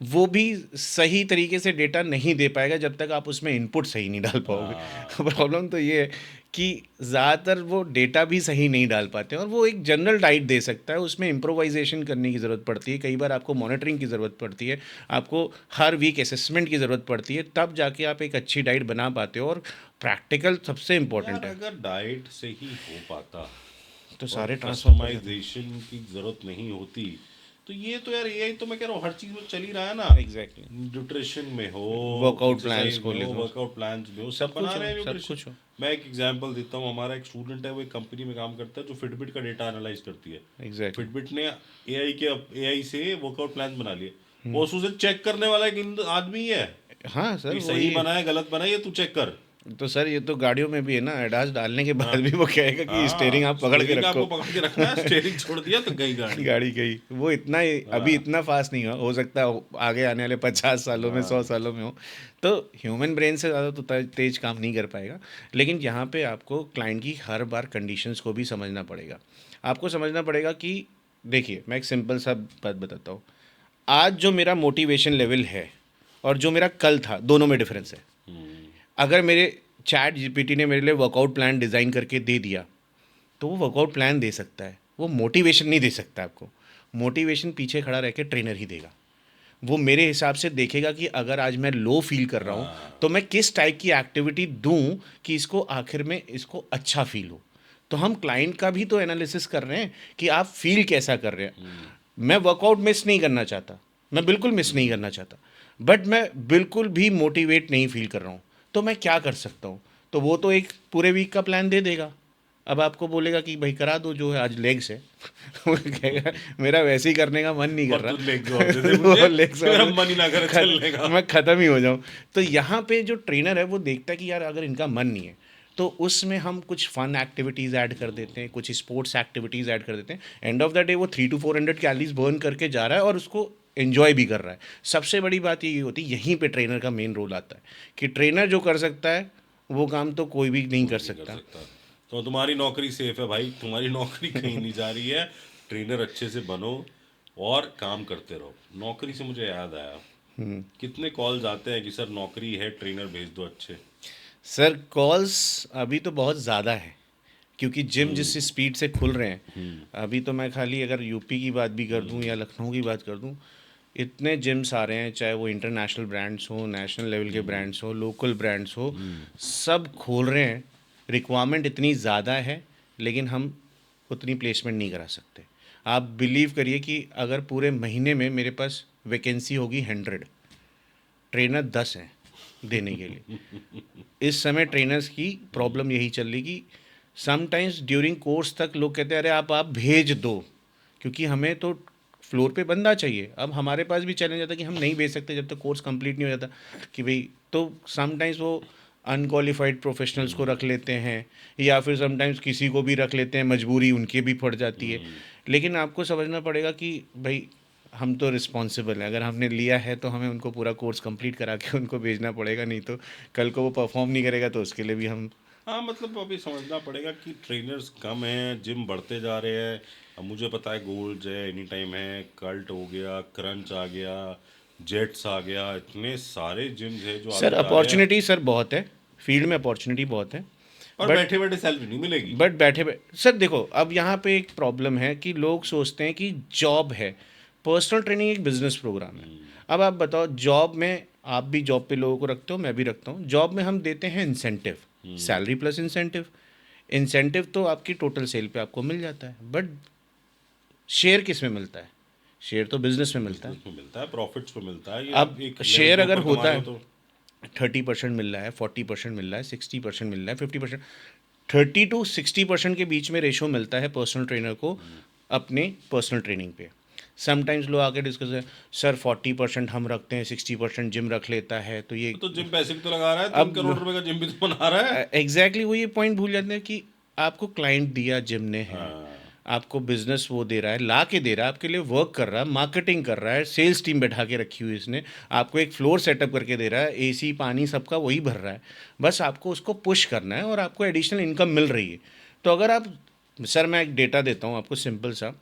वो भी सही तरीके से डेटा नहीं दे पाएगा जब तक आप उसमें इनपुट सही नहीं डाल पाओगे। हाँ, प्रॉब्लम तो ये है कि ज़्यादातर वो डेटा भी सही नहीं डाल पाते हैं, और वो एक जनरल डाइट दे सकता है, उसमें इम्प्रोवाइजेशन करने की ज़रूरत पड़ती है, कई बार आपको मॉनिटरिंग की ज़रूरत पड़ती है, आपको हर वीक असेसमेंट की ज़रूरत पड़ती है, तब जाके आप एक अच्छी डाइट बना पाते हो। और प्रैक्टिकल सबसे यार इम्पोर्टेंट है। अगर डाइट से ही हो पाता तो और सारे ट्रांसफॉर्म कर जाते हैं। कस्टमाइजेशन की जरूरत नहीं होती, तो ये तो यार एआई तो मैं कह रहा हूँ हर चीज में चल ही रहा है ना। एग्जैक्टली। न्यूट्रिशन में हो, वर्कआउट प्लान्स एक्सरसाइज को में ले हो, लो, वर्कआउट प्लान्स में हो, सब सब बना कुछ हो, रहे हैं सब न्यूट्रिशन। कुछ हो। मैं एक एग्जांपल देता हूँ, हमारा एक स्टूडेंट है, वो एक कंपनी में काम करता है जो फिटबिट का डेटा एनालाइज करती है। एग्जैक्टली। फिटबिट ने एआई से वर्कआउट प्लान बना लिए, वो उसे चेक करने वाला एक आदमी ही है हाँ सर, कि सही वही। बनाया गलत बनाया, ये तू चेक कर। तो सर ये तो गाड़ियों में भी है ना, एडास डालने के हाँ, बाद भी वो कहेगा कि स्टेयरिंग हाँ, आप पकड़ के स्टेयरिंग रखो। आपको पकड़ के रखना है, स्टेयरिंग छोड़ दिया तो गई गाड़ी। गाड़ी गई। वो इतना अभी हाँ, इतना फास्ट नहीं हो सकता, आगे आने वाले 50 सालों में, 100 सालों में हो। तो ह्यूमन ब्रेन से ज़्यादा तो तेज काम नहीं कर पाएगा। लेकिन यहाँ पे आपको क्लाइंट की हर बार कंडीशंस को भी समझना पड़ेगा। आपको समझना पड़ेगा कि, देखिए मैं एक सिंपल सा बात बताता हूँ। आज जो मेरा मोटिवेशन लेवल है और जो मेरा कल था, दोनों में डिफरेंस है। अगर मेरे चैट जीपीटी ने मेरे लिए वर्कआउट प्लान डिज़ाइन करके दे दिया, तो वो वर्कआउट प्लान दे सकता है, वो मोटिवेशन नहीं दे सकता आपको। मोटिवेशन पीछे खड़ा रह के ट्रेनर ही देगा। वो मेरे हिसाब से देखेगा कि अगर आज मैं लो फील कर रहा हूँ, हाँ, तो मैं किस टाइप की एक्टिविटी दूं कि इसको आखिर में इसको अच्छा फील हो। तो हम क्लाइंट का भी तो एनालिसिस कर रहे हैं कि आप फील कैसा कर रहे हैं। मैं वर्कआउट मिस नहीं करना चाहता, मैं बिल्कुल मिस नहीं करना चाहता, बट मैं बिल्कुल भी मोटिवेट नहीं फील कर रहा हूँ, तो मैं क्या कर सकता हूँ। तो वो तो एक पूरे वीक का प्लान दे देगा। अब आपको बोलेगा कि भाई करा दो जो है, आज लेग्स है। वो कहेगा मेरा वैसे ही करने का मन नहीं कर और तू लेग्स और दे दे रहा। मुझे वो लेग्स कि मेरा मन ही ना करे चलने का। मैं ख़त्म ही हो जाऊँ। तो यहाँ पे जो ट्रेनर है वो देखता है कि यार अगर इनका मन नहीं है, तो उसमें हम कुछ फन एक्टिविटीज़ ऐड कर देते हैं, कुछ स्पोर्ट्स एक्टिविटीज़ ऐड कर देते हैं। एंड ऑफ द डे वो 300 to 400 कैलोरीज बर्न करके जा रहा है और उसको एन्जॉय भी कर रहा है। सबसे बड़ी बात ये होती है, यहीं पे ट्रेनर का मेन रोल आता है कि ट्रेनर जो कर सकता है वो काम तो कोई भी नहीं कोई कर नहीं कर सकता। सकता। तो तुम्हारी नौकरी सेफ है भाई, तुम्हारी नौकरी कहीं नहीं जा रही है। ट्रेनर अच्छे से बनो और काम करते रहो। नौकरी से मुझे याद आया, कितने कॉल्स आते हैं कि सर नौकरी है, ट्रेनर भेज दो अच्छे। सर कॉल्स अभी तो बहुत ज़्यादा है, क्योंकि जिम जिस स्पीड से खुल रहे हैं, अभी तो मैं खाली अगर यूपी की बात भी कर दूं या लखनऊ की बात कर दूं, इतने जिम्स आ रहे हैं, चाहे वो इंटरनेशनल ब्रांड्स हो, नेशनल लेवल के ब्रांड्स हो, लोकल ब्रांड्स हो, सब खोल रहे हैं। रिक्वायरमेंट इतनी ज़्यादा है, लेकिन हम उतनी प्लेसमेंट नहीं करा सकते। आप बिलीव करिए कि अगर पूरे महीने में मेरे पास वैकेंसी होगी 100, ट्रेनर 10 हैं देने के लिए। इस समय ट्रेनर्स की प्रॉब्लम यही चल रही कि समटाइम्स ड्यूरिंग कोर्स तक लोग कहते हैं अरे आप भेज दो, क्योंकि हमें तो फ्लोर पे बंदा चाहिए। अब हमारे पास भी चैलेंज आता है कि हम नहीं भेज सकते जब तक कोर्स कंप्लीट नहीं हो जाता कि भाई, तो समटाइम्स वो अनक्वालिफाइड प्रोफेशनल्स को रख लेते हैं, या फिर समटाइम्स किसी को भी रख लेते हैं, मजबूरी उनकी भी पड़ जाती है। लेकिन आपको समझना पड़ेगा कि भाई हम तो रिस्पॉन्सिबल हैं, अगर हमने लिया है तो हमें उनको पूरा कोर्स कंप्लीट करा के उनको भेजना पड़ेगा, नहीं तो कल को वो परफॉर्म नहीं करेगा तो उसके लिए भी हम। हाँ, मतलब अभी समझना पड़ेगा कि ट्रेनर्स कम हैं, जिम बढ़ते जा रहे हैं। अब मुझे पता है गोल्ड है, एनी टाइम है, कल्ट हो गया, क्रंच आ गया, जेट्स आ गया, इतने सारे जिम्स है जो सर आते जा रहे हैं। अपॉर्चुनिटी सर बहुत है, फील्ड में अपॉर्चुनिटी बहुत है। और बट बैठे बैठे सैलरी नहीं मिलेगी। बैठे सर देखो, अब यहाँ पे एक प्रॉब्लम है कि लोग सोचते हैं कि जॉब है, पर्सनल ट्रेनिंग एक बिजनेस प्रोग्राम है। अब आप बताओ, जॉब में आप भी जॉब पे लोगों को रखते हो, मैं भी रखता हूँ। जॉब में हम देते हैं incentive, salary plus incentive. Incentive तो आपकी टोटल सेल पे आपको मिल जाता है, बट शेयर किस में मिलता है? शेयर तो बिजनेस में मिलता है। बिजनेस में मिलता है, प्रॉफिट्स में मिलता है। ये अब एक लेवल शेयर के अगर ऊपर कमा होता रहे हो है तो 30% मिल रहा है, 40% मिल रहा है, 60% मिल रहा है, 50%, 30 to 60% के बीच में रेशो मिलता है पर्सनल ट्रेनर को अपने पर्सनल ट्रेनिंग पे। समटाइम्स लोग आके डिस्कस है, सर 40% हम रखते हैं, 60% जिम रख लेता है, तो ये तो जिम पैसे भी तो लगा रहा है, 3 करोड़ रुपए का जिम भी तो बना रहा है। एग्जैक्टली वो ये पॉइंट भूल जाते हैं कि आपको क्लाइंट दिया जिम ने है, हाँ, आपको बिजनेस वो दे रहा है, ला के दे रहा है, आपके लिए वर्क कर रहा है, मार्केटिंग कर रहा है, सेल्स टीम बैठा के रखी हुई इसने, आपको एक फ्लोर सेटअप करके दे रहा है, एसी पानी सबका वही भर रहा है, बस आपको उसको पुश करना है और आपको एडिशनल इनकम मिल रही है। तो अगर आप, सर मैं एक डेटा देता हूँ आपको सिंपल सा,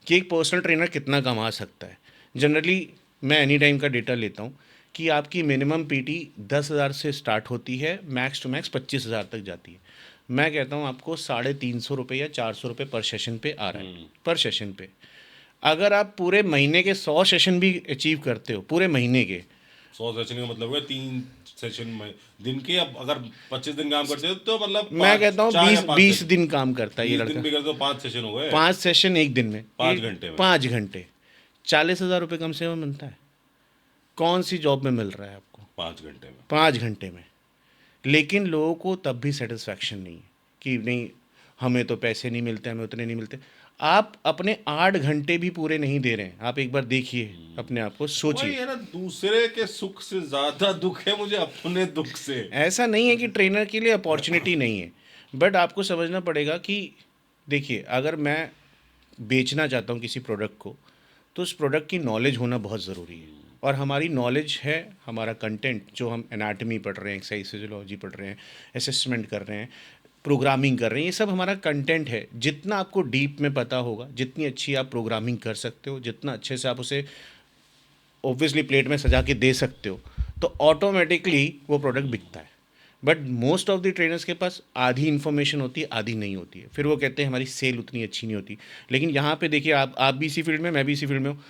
कि एक पर्सनल ट्रेनर कितना कमा सकता है। जनरली मैं एनी टाइम का डेटा लेता हूँ कि आपकी मिनिमम पीटी 10,000 से स्टार्ट होती है, मैक्स टू मैक्स 25,000 तक जाती है। मैं कहता हूँ आपको 350 रुपये या 400 रुपये पर सेशन पे आ रहा है, पर सेशन पे। अगर आप पूरे महीने के 100 सेशन भी अचीव करते हो, पूरे महीने के, 100 सेशन का मतलब हुआ 3 सेशन में दिन के। अब अगर 25 दिन काम करते हो तो मतलब मैं पाँच कहता हूँ चार या 20 पाँच 20 सेशन दिन काम करता है ये 20 दिन लड़का। भी करते हो, 5 सेशन हो गए। 5 सेशन एक दिन में, 5 घंटे में। 5 घंटे, 40,000 रुपये कम से कम मिलता है। कौन सी जॉब में मिल रहा है आपको 5 घंटे में। 5 घंटे में? लेकिन लोगों को तब भी सेटिस्फैक्शन नहीं है कि नहीं, हमें तो पैसे नहीं मिलते, हमें उतने नहीं मिलते। आप अपने 8 घंटे भी पूरे नहीं दे रहे हैं, आप एक बार देखिए अपने आप को, वही सोचिए। है ना, दूसरे के सुख से ज्यादा दुख है मुझे अपने दुख से। ऐसा नहीं है कि ट्रेनर के लिए अपॉर्चुनिटी नहीं है, बट आपको समझना पड़ेगा कि देखिए, अगर मैं बेचना चाहता हूँ किसी प्रोडक्ट को, तो उस प्रोडक्ट की नॉलेज होना बहुत ज़रूरी है। और हमारी नॉलेज है हमारा कंटेंट, जो हम एनाटमी पढ़ रहे हैं, एक्सरसाइज फिजियोलॉजी पढ़ रहे हैं, असेसमेंट कर रहे हैं, प्रोग्रामिंग कर रहे हैं, ये सब हमारा कंटेंट है। जितना आपको डीप में पता होगा, जितनी अच्छी आप प्रोग्रामिंग कर सकते हो, जितना अच्छे से आप उसे ऑब्वियसली प्लेट में सजा के दे सकते हो, तो ऑटोमेटिकली वो प्रोडक्ट बिकता है। But most of the trainers के पास आधी इन्फॉर्मेशन होती है, आधी नहीं होती है, फिर वो कहते हैं हमारी सेल उतनी अच्छी नहीं होती। लेकिन यहाँ पे देखिए, आप भी इसी फील्ड में, मैं भी इसी फील्ड में हूँ,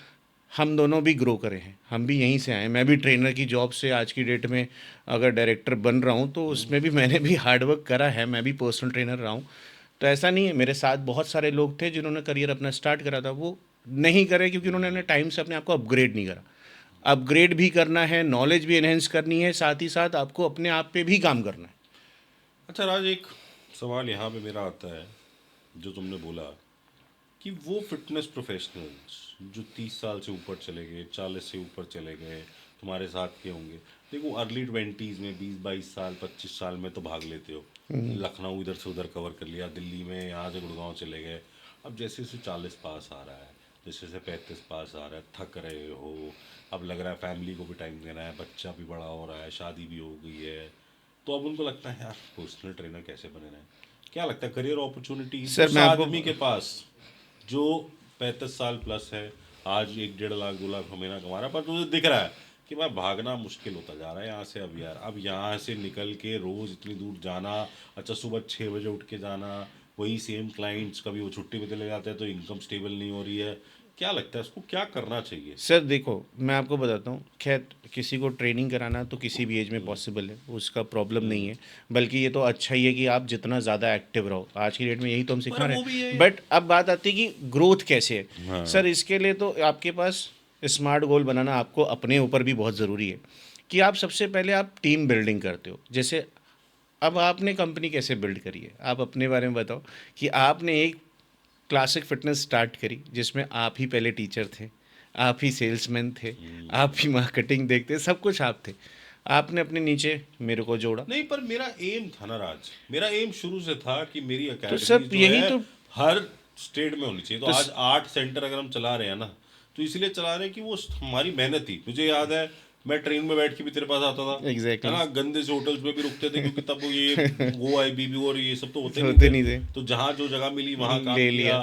हम दोनों भी ग्रो करे हैं, हम भी यहीं से आए हैं। मैं भी ट्रेनर की जॉब से आज की डेट में अगर डायरेक्टर बन रहा हूँ, तो उसमें भी मैंने भी हार्ड वर्क करा है, मैं भी पर्सनल ट्रेनर रहा हूँ। तो ऐसा नहीं है, मेरे साथ बहुत सारे लोग थे जिन्होंने करियर अपना स्टार्ट करा था, वो नहीं करे क्योंकि उन्होंने अपने टाइम से अपने आप को अपग्रेड नहीं करा। अपग्रेड भी करना है, नॉलेज भी एनहेंस करनी है, साथ ही साथ आपको अपने आप पे भी काम करना है। अच्छा राज, एक सवाल यहाँ पे मेरा आता है, जो तुमने बोला कि वो फिटनेस प्रोफेशनल्स जो 30 साल से ऊपर चले गए, 40 से ऊपर चले गए, तुम्हारे साथ के होंगे। देखो अर्ली 20s में, 20-22 साल, 25 साल में तो भाग लेते हो, लखनऊ इधर से उधर कवर कर लिया, दिल्ली में यहाँ से गुड़गांव चले गए। अब जैसे जैसे 40 पास आ रहा है, जैसे जैसे 35 पास आ रहा है, थक रहे हो, अब लग रहा है फैमिली को भी टाइम देना है, बच्चा भी बड़ा हो रहा है, शादी भी हो गई है, तो अब उनको लगता है यार पर्सनल ट्रेनर कैसे बने रहें। क्या लगता है करियर अपॉर्चुनिटी सर उस मैं आपको आदमी के पास जो 35 साल प्लस है, आज 1-1.5 लाख 2 लाख महीना कमा रहा है, पर तुझे दिख रहा है कि मैं भागना मुश्किल होता जा रहा है यहाँ से। अब यार, अब यहाँ से निकल के रोज़ इतनी दूर जाना, अच्छा सुबह 6 बजे उठ के जाना, वही सेम क्लाइंट्स, कभी वो छुट्टी पे चले जाते हैं तो इनकम स्टेबल नहीं हो रही है। क्या लगता है उसको क्या करना चाहिए? सर देखो, मैं आपको बताता हूँ, खैर किसी को ट्रेनिंग कराना तो किसी भी एज में पॉसिबल है, उसका प्रॉब्लम नहीं है। बल्कि ये तो अच्छा ही है कि आप जितना ज़्यादा एक्टिव रहो, आज की डेट में यही तो हम पर सिखा रहे वो भी हैं। है। बट अब बात आती है कि ग्रोथ कैसे है। हाँ। सर इसके लिए तो आपके पास स्मार्ट गोल बनाना आपको अपने ऊपर भी बहुत ज़रूरी है, कि आप सबसे पहले आप टीम बिल्डिंग करते हो। जैसे अब आपने कंपनी कैसे बिल्ड करी है, आप अपने बारे में बताओ। कि आपने एक क्लासिक फिटनेस स्टार्ट करी जिसमें आप ही पहले टीचर थे, आप ही सेल्समैन थे, आप ही मार्केटिंग देखते, सब कुछ आप थे। आपने अपने नीचे मेरे को जोड़ा। नहीं, पर मेरा एम था ना राज, मेरा एम शुरू से था कि मेरी तो एकेडमी सब जो यही है तो हर स्टेट में होनी चाहिए। तो तो आज 8 सेंटर अगर हम चला रहे हैं ना, तो इसलिए चला रहे हैं कि वो हमारी मेहनत थी। मुझे याद है, मैं ट्रेन में बैठ के भी तेरे पास आता था, है एग्जैक्टली ना, गंदे से होटल्स में भी रुकते थे, क्योंकि तब वो ये वो आई बीबी और ये सब तो होते नहीं होते थे। नहीं थे, तो जहाँ जो जगह मिली वहाँ काम ले किया, लिया।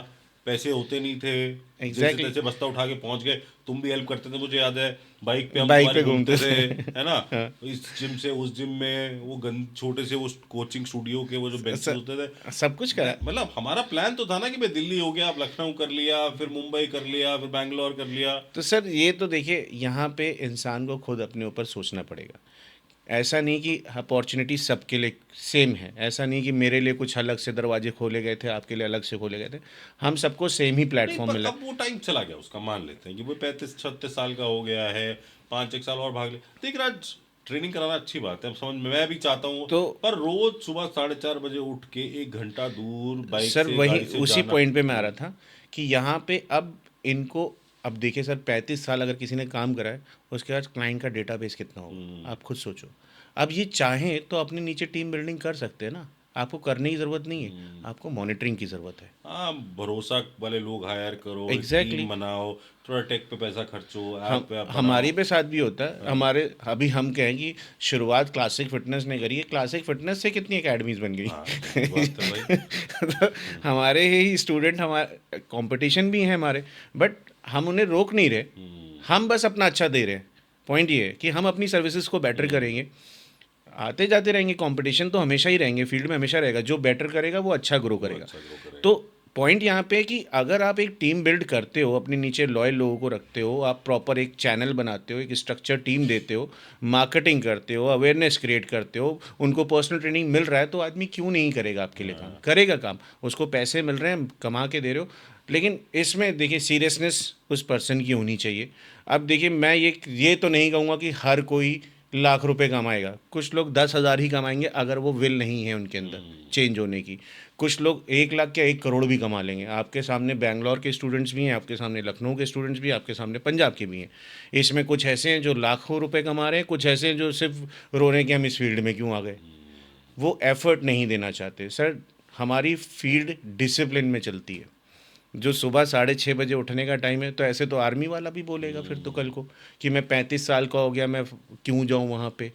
पैसे होते नहीं थे, जैसे एग्जैक्टली तैसे बस्ता उठा के पहुंच गए। तुम भी हेल्प करते थे, मुझे याद है, बाइक पे हम बाइक तुम्हारी पे घूमते घूमते थे, थे। है ना, हाँ। इस जिम से उस जिम में, वो छोटे से वो कोचिंग स्टूडियो के वो जो बेंचेस होते थे। सब कुछ करा। मतलब हमारा प्लान तो था ना कि भाई दिल्ली हो गया, अब लखनऊ कर लिया, फिर मुंबई कर लिया, फिर बैंगलोर कर लिया। तो सर ये तो देखिए, यहाँ पे इंसान को खुद अपने ऊपर सोचना पड़ेगा। ऐसा नहीं कि अपॉर्चुनिटी सबके लिए सेम है, ऐसा नहीं कि मेरे लिए कुछ अलग से दरवाजे खोले गए थे, आपके लिए अलग से खोले गए थे। हम सबको सेम ही नहीं, प्लेटफॉर्म पर मिला। अब वो टाइम चला गया उसका, मान लेते हैं कि वो 35-36 साल का हो गया है, 5 एक साल और भाग ले। देख राज, ट्रेनिंग कराना अच्छी बात है, अब समझ में, मैं भी चाहता हूँ। तो पर रोज सुबह 4:30 बजे उठ के 1 घंटा दूर बाइक सर से, वही गाड़ी से उसी जाना। पॉइंट पे मैं आ रहा था कि यहाँ पे अब इनको, अब देखिए सर, 35 साल अगर किसी ने काम करा है, उसके बाद क्लाइंट का डेटाबेस कितना होगा, आप खुद सोचो। अब ये चाहें तो अपने नीचे टीम बिल्डिंग कर सकते हैं ना, आपको करने की ज़रूरत नहीं है, आपको मॉनिटरिंग की ज़रूरत है। हाँ, भरोसा वाले लोग हायर करो, एक एग्जैक्टली टीम बनाओ, थोड़ा टेक पे पैसा खर्चो, हम ऐप वैप बनाओ। हमारे पे साथ भी होता है। हमारे अभी हम कहें कि शुरुआत क्लासिक फिटनेस ने करी है, क्लासिक फिटनेस से कितनी एकेडमीज बन हाँ, सही बात है भाई। गई। तो हमारे ही स्टूडेंट, हमारे कंपटीशन भी हैं हमारे, बट हम उन्हें रोक नहीं रहे, हम बस अपना अच्छा दे रहे हैं। पॉइंट ये है कि हम अपनी सर्विसेज को बेटर करेंगे, आते जाते रहेंगे, कंपटीशन तो हमेशा ही रहेंगे, फील्ड में हमेशा रहेगा, जो बेटर करेगा वो अच्छा ग्रो वो करेगा। अच्छा ग्रो करेगा। तो पॉइंट यहाँ पे है कि अगर आप एक टीम बिल्ड करते हो, अपने नीचे लॉयल लोगों को रखते हो, आप प्रॉपर एक चैनल बनाते हो, एक स्ट्रक्चर टीम देते हो, मार्केटिंग करते हो, अवेयरनेस क्रिएट करते हो, उनको पर्सनल ट्रेनिंग मिल रहा है, तो आदमी क्यों नहीं करेगा आपके लिए काम, करेगा काम। उसको पैसे मिल रहे हैं, कमा के दे रहे हो। लेकिन इसमें देखिए सीरियसनेस उस पर्सन की होनी चाहिए। अब देखिए, मैं ये तो नहीं कहूँगा कि हर कोई लाख रुपए कमाएगा, कुछ लोग 10,000 ही कमाएंगे अगर वो विल नहीं है उनके अंदर चेंज होने की। कुछ लोग 1 लाख क्या 1 करोड़ भी कमा लेंगे। आपके सामने बैंगलोर के स्टूडेंट्स भी हैं, आपके सामने लखनऊ के स्टूडेंट्स भी हैं, आपके सामने पंजाब के भी हैं। इसमें कुछ ऐसे हैं जो लाखों रुपए कमा रहे हैं, कुछ ऐसे हैं जो सिर्फ रो रहे हैं कि हम इस फील्ड में क्यों आ गए। वो एफर्ट नहीं देना चाहते। सर हमारी फील्ड डिसिप्लिन में चलती है। जो सुबह 6:30 बजे उठने का टाइम है, तो ऐसे तो आर्मी वाला भी बोलेगा फिर तो कल को कि मैं 35 साल का हो गया, मैं क्यों जाऊं वहाँ पे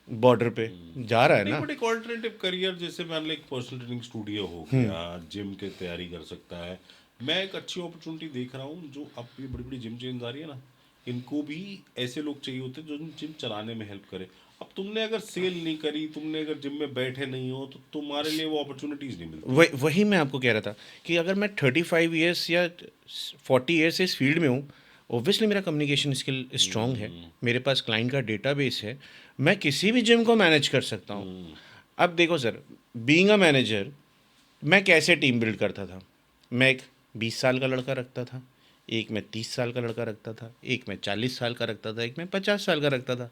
बॉर्डर पे। जा रहा है नहीं, ना। बट एक ऑल्टरनेटिव करियर, जैसे मान लो एक पर्सनल ट्रेनिंग स्टूडियो हो गया, जिम की तैयारी कर सकता है। मैं एक अच्छी अपॉर्चुनिटी देख रहा हूँ, जो अब ये बड़ी बड़ी जिम चेन्स आ रही है ना, इनको भी ऐसे लोग चाहिए होते हैं जो जिम चलाने में हेल्प करे। अब तुमने अगर सेल नहीं करी, तुमने अगर जिम में बैठे नहीं हो, तो तुम्हारे लिए वो अपॉर्चुनिटीज नहीं मिलती। वही मैं आपको कह रहा था कि अगर मैं 35 ईयर्स या 40 ईयर्स से इस फील्ड में हूँ, ओब्वियसली मेरा कम्युनिकेशन स्किल स्ट्रांग है, मेरे पास क्लाइंट का डेटाबेस है, मैं किसी भी जिम को मैनेज कर सकता हूँ। अब देखो सर, बीइंग अ मैनेजर, मैं कैसे टीम बिल्ड करता था। मैं एक 20 साल का लड़का रखता था, एक मैं 30 साल का लड़का रखता था, एक मैं 40 साल का रखता था, एक मैं 50 साल का रखता था।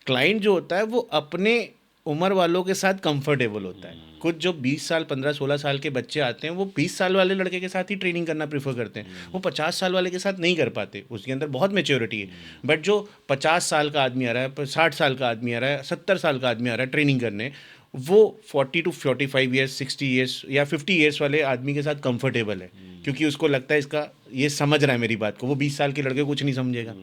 क्लाइंट जो होता है वो अपने उम्र वालों के साथ कंफर्टेबल होता है। कुछ जो 20 साल 15-16 साल के बच्चे आते हैं, वो 20 साल वाले लड़के के साथ ही ट्रेनिंग करना प्रेफर करते हैं, वो 50 साल वाले के साथ नहीं कर पाते, उसके अंदर बहुत मेच्योरिटी है। बट जो 50 साल का आदमी आ रहा है, 60 साल का आदमी आ रहा है, 70 साल का आदमी आ रहा है ट्रेनिंग करने, वो 40 to 45 ईयर्स, 60 ईयर्स या 50 ईयर्स वाले आदमी के साथ कंफर्टेबल है, क्योंकि उसको लगता है इसका ये समझ रहा है मेरी बात को। वो 20 साल के लड़के को कुछ नहीं समझेगा।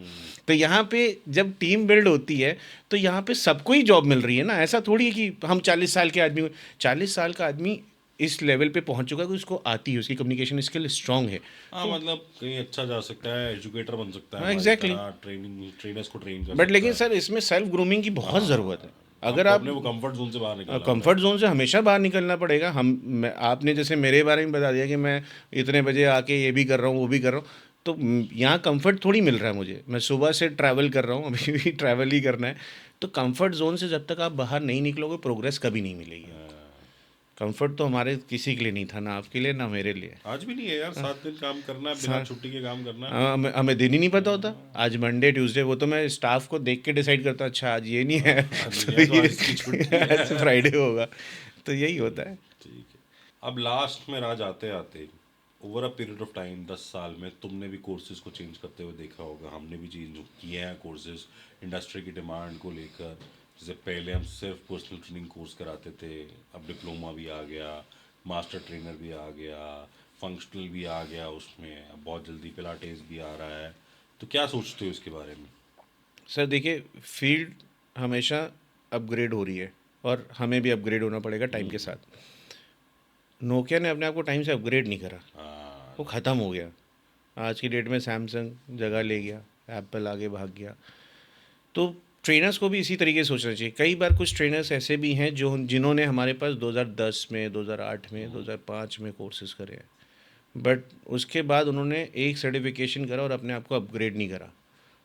तो यहाँ पे जब टीम बिल्ड होती है, तो यहाँ पे सबको ही जॉब मिल रही है ना। ऐसा थोड़ी है कि हम 40 साल के आदमी, 40 साल का आदमी इस लेवल पे पहुंच चुका है कि उसको आती है, उसकी कम्युनिकेशन स्किल स्ट्रांग है। हाँ, मतलब कहीं अच्छा जा सकता है, एजुकेटर बन सकता है, हाँ हमारी एग्जैक्टली। तरह ट्रेनिंग ट्रेनर्स को ट्रेन कर बट सकता लेकिन है। सर इसमें सेल्फ ग्रूमिंग की बहुत ज़रूरत है। अगर हमको आप अपने वो कंफर्ट जोन से बाहर निकलना कंफर्ट जोन से हमेशा बाहर निकलना पड़ेगा। आपने जैसे मेरे बारे में बता दिया कि मैं इतने बजे आके ये भी कर रहा हूँ वो भी कर रहा हूँ, तो यहाँ कंफर्ट थोड़ी मिल रहा है मुझे। मैं सुबह से ट्रैवल कर रहा हूँ, अभी भी ट्रैवल ही करना है। तो कंफर्ट जोन से जब तक आप बाहर नहीं निकलोगे, प्रोग्रेस कभी नहीं मिलेगी आपको। पड़ेगा। कंफर्ट तो हमारे किसी के लिए नहीं था, ना आपके लिए ना मेरे लिए। आज भी नहीं है यार, 7 दिन काम करना है, बिना सा- छुट्टी के काम करना है। हमें हमें दिन ही नहीं पता होता। हाँ, आज मंडे ट्यूसडे वो तो मैं स्टाफ को देख के डिसाइड करता हूँ, अच्छा आज ये नहीं है आज नहीं तो है तो ये आज इसकी छुट्टी आज है। फ्राइडे होगा। तो यही ठीक होता है। ठीक है। अब लास्ट में राज आते आते, over a period of time 10 साल में तुमने भी कोर्सेज को चेंज करते हुए देखा होगा, हमने भी चेंज किए हैं कोर्सेज इंडस्ट्री की डिमांड को लेकर। जैसे पहले हम सिर्फ पर्सनल ट्रेनिंग कोर्स कराते थे, अब डिप्लोमा भी आ गया, मास्टर ट्रेनर भी आ गया, फंक्शनल भी आ गया उसमें, अब बहुत जल्दी पिलाटेस भी आ रहा है। तो क्या सोचते हो इसके बारे में? सर देखिए, फील्ड हमेशा अपग्रेड हो रही है और हमें भी अपग्रेड होना पड़ेगा टाइम के साथ। नोकिया ने अपने आप को टाइम से अपग्रेड नहीं करा, हाँ, वो ख़त्म हो गया। आज की डेट में सैमसंग जगह ले गया, एप्पल आगे भाग गया। तो ट्रेनर्स को भी इसी तरीके से सोचना चाहिए। कई बार कुछ ट्रेनर्स ऐसे भी हैं जो जिन्होंने हमारे पास 2010 में, 2008 में, 2005 में कोर्सेज करे हैं, बट उसके बाद उन्होंने एक सर्टिफिकेशन करा और अपने आप को अपग्रेड नहीं करा।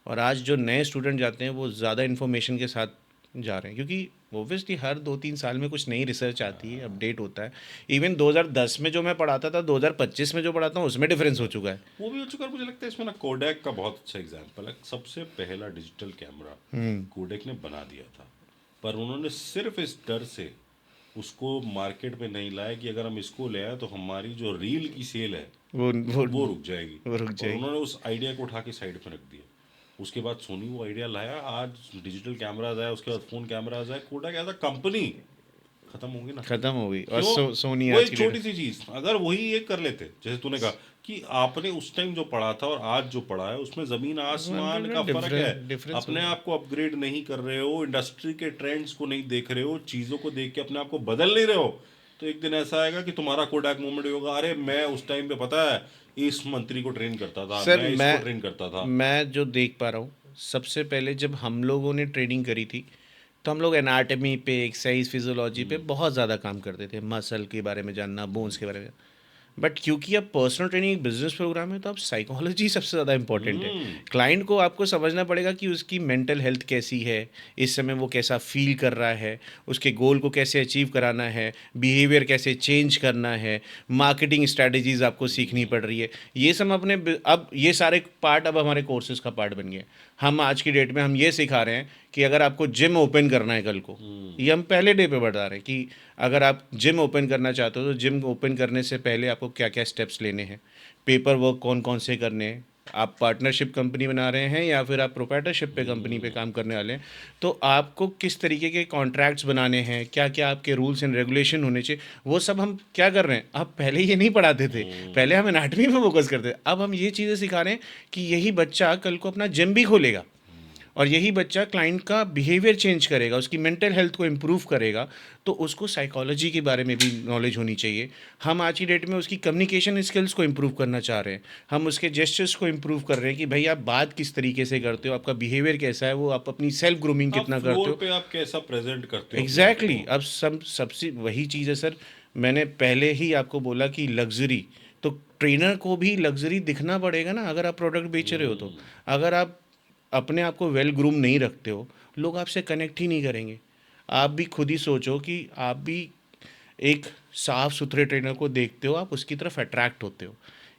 और आज जो नए स्टूडेंट जाते हैं वो ज़्यादा इन्फॉर्मेशन के साथ जा रहे हैं, क्योंकि ओब्वियसली हर 2-3 साल में कुछ नई रिसर्च आती है, अपडेट होता है। इवन 2010 में जो मैं पढ़ाता था, 2025 में जो पढ़ाता हूँ उसमें डिफरेंस हो चुका है। वो भी हो चुका है। मुझे लगता है इसमें ना कोडैक का बहुत अच्छा एग्जाम्पल है। सबसे पहला डिजिटल कैमरा कोडैक ने बना दिया था, पर उन्होंने सिर्फ इस डर से उसको मार्केट में नहीं लाया कि अगर हम इसको ले आए तो हमारी जो रील की सेल है वो वो वो रुक जाएगी। वो रुक और जाएगी। उन्होंने उस आइडिया को उठा के साइड पे रख दिया। उसके बाद सोनी वो आइडिया लाया, आज डिजिटल कैमराज आए, उसके बाद फोन कैमराज आए, कोडैक एज अ कंपनी खत्म होगी ना। ख़त्म हो गई। और क्यों? सोनी वो आज एक की छोटी डेट। सी चीज अगर वही ये कर लेते, जैसे तूने कहा कि आपने उस टाइम जो पढ़ा था और आज जो पढ़ा है उसमें जमीन आसमान का फर्क है। डिफरेंस हो अपने गया। आप को अपग्रेड नहीं कर रहे हो, इंडस्ट्री के ट्रेंड्स को नहीं देख रहे हो, चीजों को देख के अपने आप को बदल नहीं रहे हो, तो एक दिन ऐसा आएगा कि तुम्हारा कोडैक मोमेंट होगा, अरे मैं उस टाइम पे पता है इस मंत्री को ट्रेन करता था, सर मैं इसको ट्रेन करता था। मैं जो देख पा रहा हूँ, सबसे पहले जब हम लोगों ने ट्रेनिंग करी थी तो हम लोग एनाटमी पे, एक्सरसाइज फिजियोलॉजी पे बहुत ज़्यादा काम करते थे, मसल के बारे में जानना, बोन्स के बारे में। बट क्योंकि अब पर्सनल ट्रेनिंग एक बिजनेस प्रोग्राम है, तो अब साइकोलॉजी सबसे ज़्यादा इंपॉर्टेंट है। हम्म। क्लाइंट को आपको समझना पड़ेगा कि उसकी मेंटल हेल्थ कैसी है, इस समय वो कैसा फील कर रहा है, उसके गोल को कैसे अचीव कराना है, बिहेवियर कैसे चेंज करना है, मार्केटिंग स्ट्रैटेजीज आपको सीखनी पड़ रही है। ये सब अब ये सारे पार्ट अब हमारे कोर्सेज का पार्ट बन गए। हम आज की डेट में हम ये सिखा रहे हैं कि अगर आपको जिम ओपन करना है कल को, ये हम पहले डे पे बता रहे हैं कि अगर आप जिम ओपन करना चाहते हो तो जिम ओपन करने से पहले आपको क्या क्या स्टेप्स लेने हैं, पेपर वर्क कौन कौन से करने हैं, आप पार्टनरशिप कंपनी बना रहे हैं या फिर आप प्रोप्राइटरशिप पे कंपनी पे काम करने वाले हैं, तो आपको किस तरीके के कॉन्ट्रैक्ट्स बनाने हैं, क्या क्या आपके रूल्स एंड रेगुलेशन होने चाहिए, वो सब हम क्या कर रहे हैं। अब पहले ये नहीं पढ़ाते थे, पहले हम एनाटमी पे फोकस करते थे। अब हम ये चीज़ें सिखा रहे हैं कि यही बच्चा कल को अपना जिम भी खोलेगा और यही बच्चा क्लाइंट का बिहेवियर चेंज करेगा, उसकी मेंटल हेल्थ को इम्प्रूव करेगा, तो उसको साइकोलॉजी के बारे में भी नॉलेज होनी चाहिए। हम आज की डेट में उसकी कम्युनिकेशन स्किल्स को इम्प्रूव करना चाह रहे हैं, हम उसके जेस्चर्स को इम्प्रूव कर रहे हैं कि भाई आप बात किस तरीके से करते हो, आपका बिहेवियर कैसा है, वो आप अपनी सेल्फ ग्रूमिंग आप कितना करते फ्लोर हो। पे आप कैसा प्रेजेंट करते हो अपने आप एग्जैक्टली को। अब सबसे वही चीज़ है सर। मैंने पहले ही आपको बोला कि लग्जरी, तो ट्रेनर को भी लग्जरी दिखना पड़ेगा ना, अगर आप प्रोडक्ट बेच रहे हो तो। अगर आप अपने आप को वेल ग्रूम नहीं रखते हो, लोग आपसे कनेक्ट ही नहीं करेंगे। आप भी खुद ही सोचो कि आप भी एक साफ सुथरे ट्रेनर को देखते हो, आप उसकी तरफ अट्रैक्ट होते हो।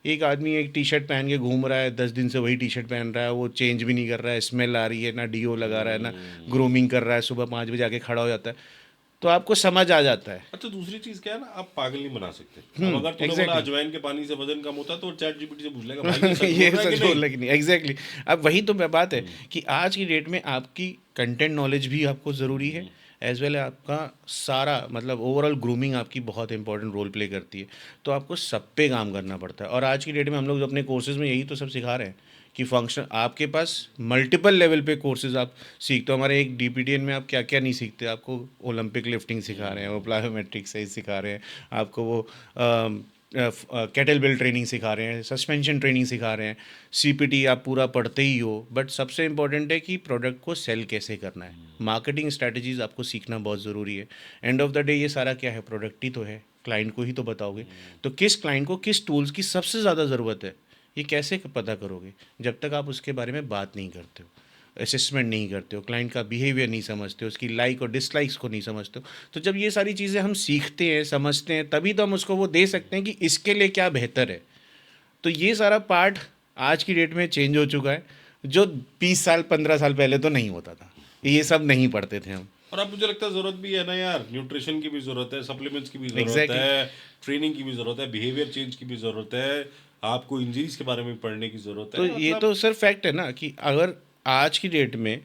एक आदमी एक टी शर्ट पहन के घूम रहा है, 10 दिन से वही टी शर्ट पहन रहा है, वो चेंज भी नहीं कर रहा है, स्मेल आ रही है, ना डीओ लगा रहा है, ना ग्रूमिंग कर रहा है, सुबह 5 बजे आके खड़ा हो जाता है, तो आपको समझ आ जाता है। अच्छा, दूसरी चीज क्या है ना, आप पागल नहीं बना सकते। अब अगर तूने बोला एग्जैक्टली अजवाइन के पानी से वजन कम होता है तो चैट जीपीटी से पूछ लेगा भाई ये सच ये बोल रहा है कि सच नहीं। बोल रहा कि नहीं। एग्जैक्टली अब वही तो बात है कि आज की डेट में आपकी कंटेंट नॉलेज भी आपको ज़रूरी है, एज वेल आपका सारा मतलब ओवरऑल ग्रूमिंग आपकी बहुत इंपॉर्टेंट रोल प्ले करती है। तो आपको सब पे काम करना पड़ता है। और आज की डेट में हम लोग अपने कोर्सेज में यही तो सब सिखा रहे हैं कि फंक्शन आपके पास मल्टीपल लेवल पे कोर्सेज आप सीखते हो। हमारे एक डीपीटीएन में आप क्या क्या नहीं सीखते, आपको ओलंपिक लिफ्टिंग सिखा रहे हैं, वो प्लायोमेट्रिक एक्सरसाइज सिखा रहे हैं, आपको वो कैटल बेल ट्रेनिंग सिखा रहे हैं, सस्पेंशन ट्रेनिंग सिखा रहे हैं, सीपीटी आप पूरा पढ़ते ही हो, बट सबसे इम्पोर्टेंट है कि प्रोडक्ट को सेल कैसे करना है। मार्केटिंग स्ट्रैटेजीज आपको सीखना बहुत ज़रूरी है। एंड ऑफ द डे ये सारा क्या है, प्रोडक्ट ही तो है, क्लाइंट को ही तो बताओगे। तो किस क्लाइंट को किस टूल्स की सबसे ज़्यादा ज़रूरत है, ये कैसे पता करोगे जब तक आप उसके बारे में बात नहीं करते हो, असेसमेंट नहीं करते हो, क्लाइंट का बिहेवियर नहीं समझते हो, उसकी लाइक और डिसलाइक्स को नहीं समझते हो। तो जब ये सारी चीज़ें हम सीखते हैं, समझते हैं, तभी तो हम उसको वो दे सकते हैं कि इसके लिए क्या बेहतर है। तो ये सारा पार्ट आज की डेट में चेंज हो चुका है, जो 20 साल 15 साल पहले तो नहीं होता था, ये सब नहीं पढ़ते थे हम। और अब मुझे लगता है ज़रूरत भी है ना यार, न्यूट्रिशन की भी ज़रूरत है, सप्लीमेंट्स की भी ज़रूरत एग्जैक्टली है, ट्रेनिंग की भी ज़रूरत है, बिहेवियर चेंज की भी ज़रूरत है, आपको इंजरीज के बारे में पढ़ने की ज़रूरत तो है, ये मतलब तो सिर्फ फैक्ट है ना कि अगर आज की डेट में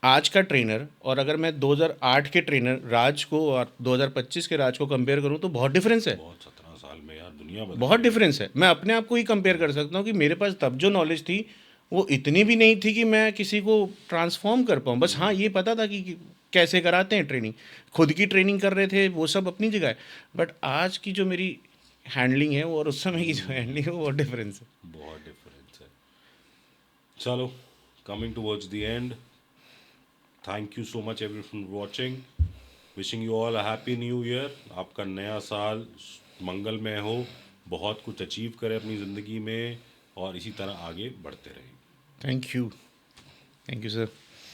आज का ट्रेनर और अगर मैं 2008 के ट्रेनर राज को और 2025 के राज को कंपेयर करूं तो बहुत डिफरेंस है। बहुत 17 साल में यार दुनिया बदल बहुत गई है। डिफरेंस है। मैं अपने आप को ही कंपेयर कर सकता हूँ कि मेरे पास तब जो नॉलेज थी वो इतनी भी नहीं थी कि मैं किसी को ट्रांसफॉर्म कर पाऊँ। बस हाँ, ये पता था कि कैसे कराते हैं ट्रेनिंग, खुद की ट्रेनिंग कर रहे थे, वो सब अपनी जगह है। बट आज की जो मेरी हैंडलिंग है वो और उस समय की जो हैंडलिंग है वो बहुत डिफरेंस है। बहुत डिफरेंस है। चलो, coming towards the end, thank you so much everyone for watching, wishing you all a happy new year. आपका नया साल मंगलमय हो, बहुत कुछ अचीव करें अपनी ज़िंदगी में और इसी तरह आगे बढ़ते रहें। Thank you sir.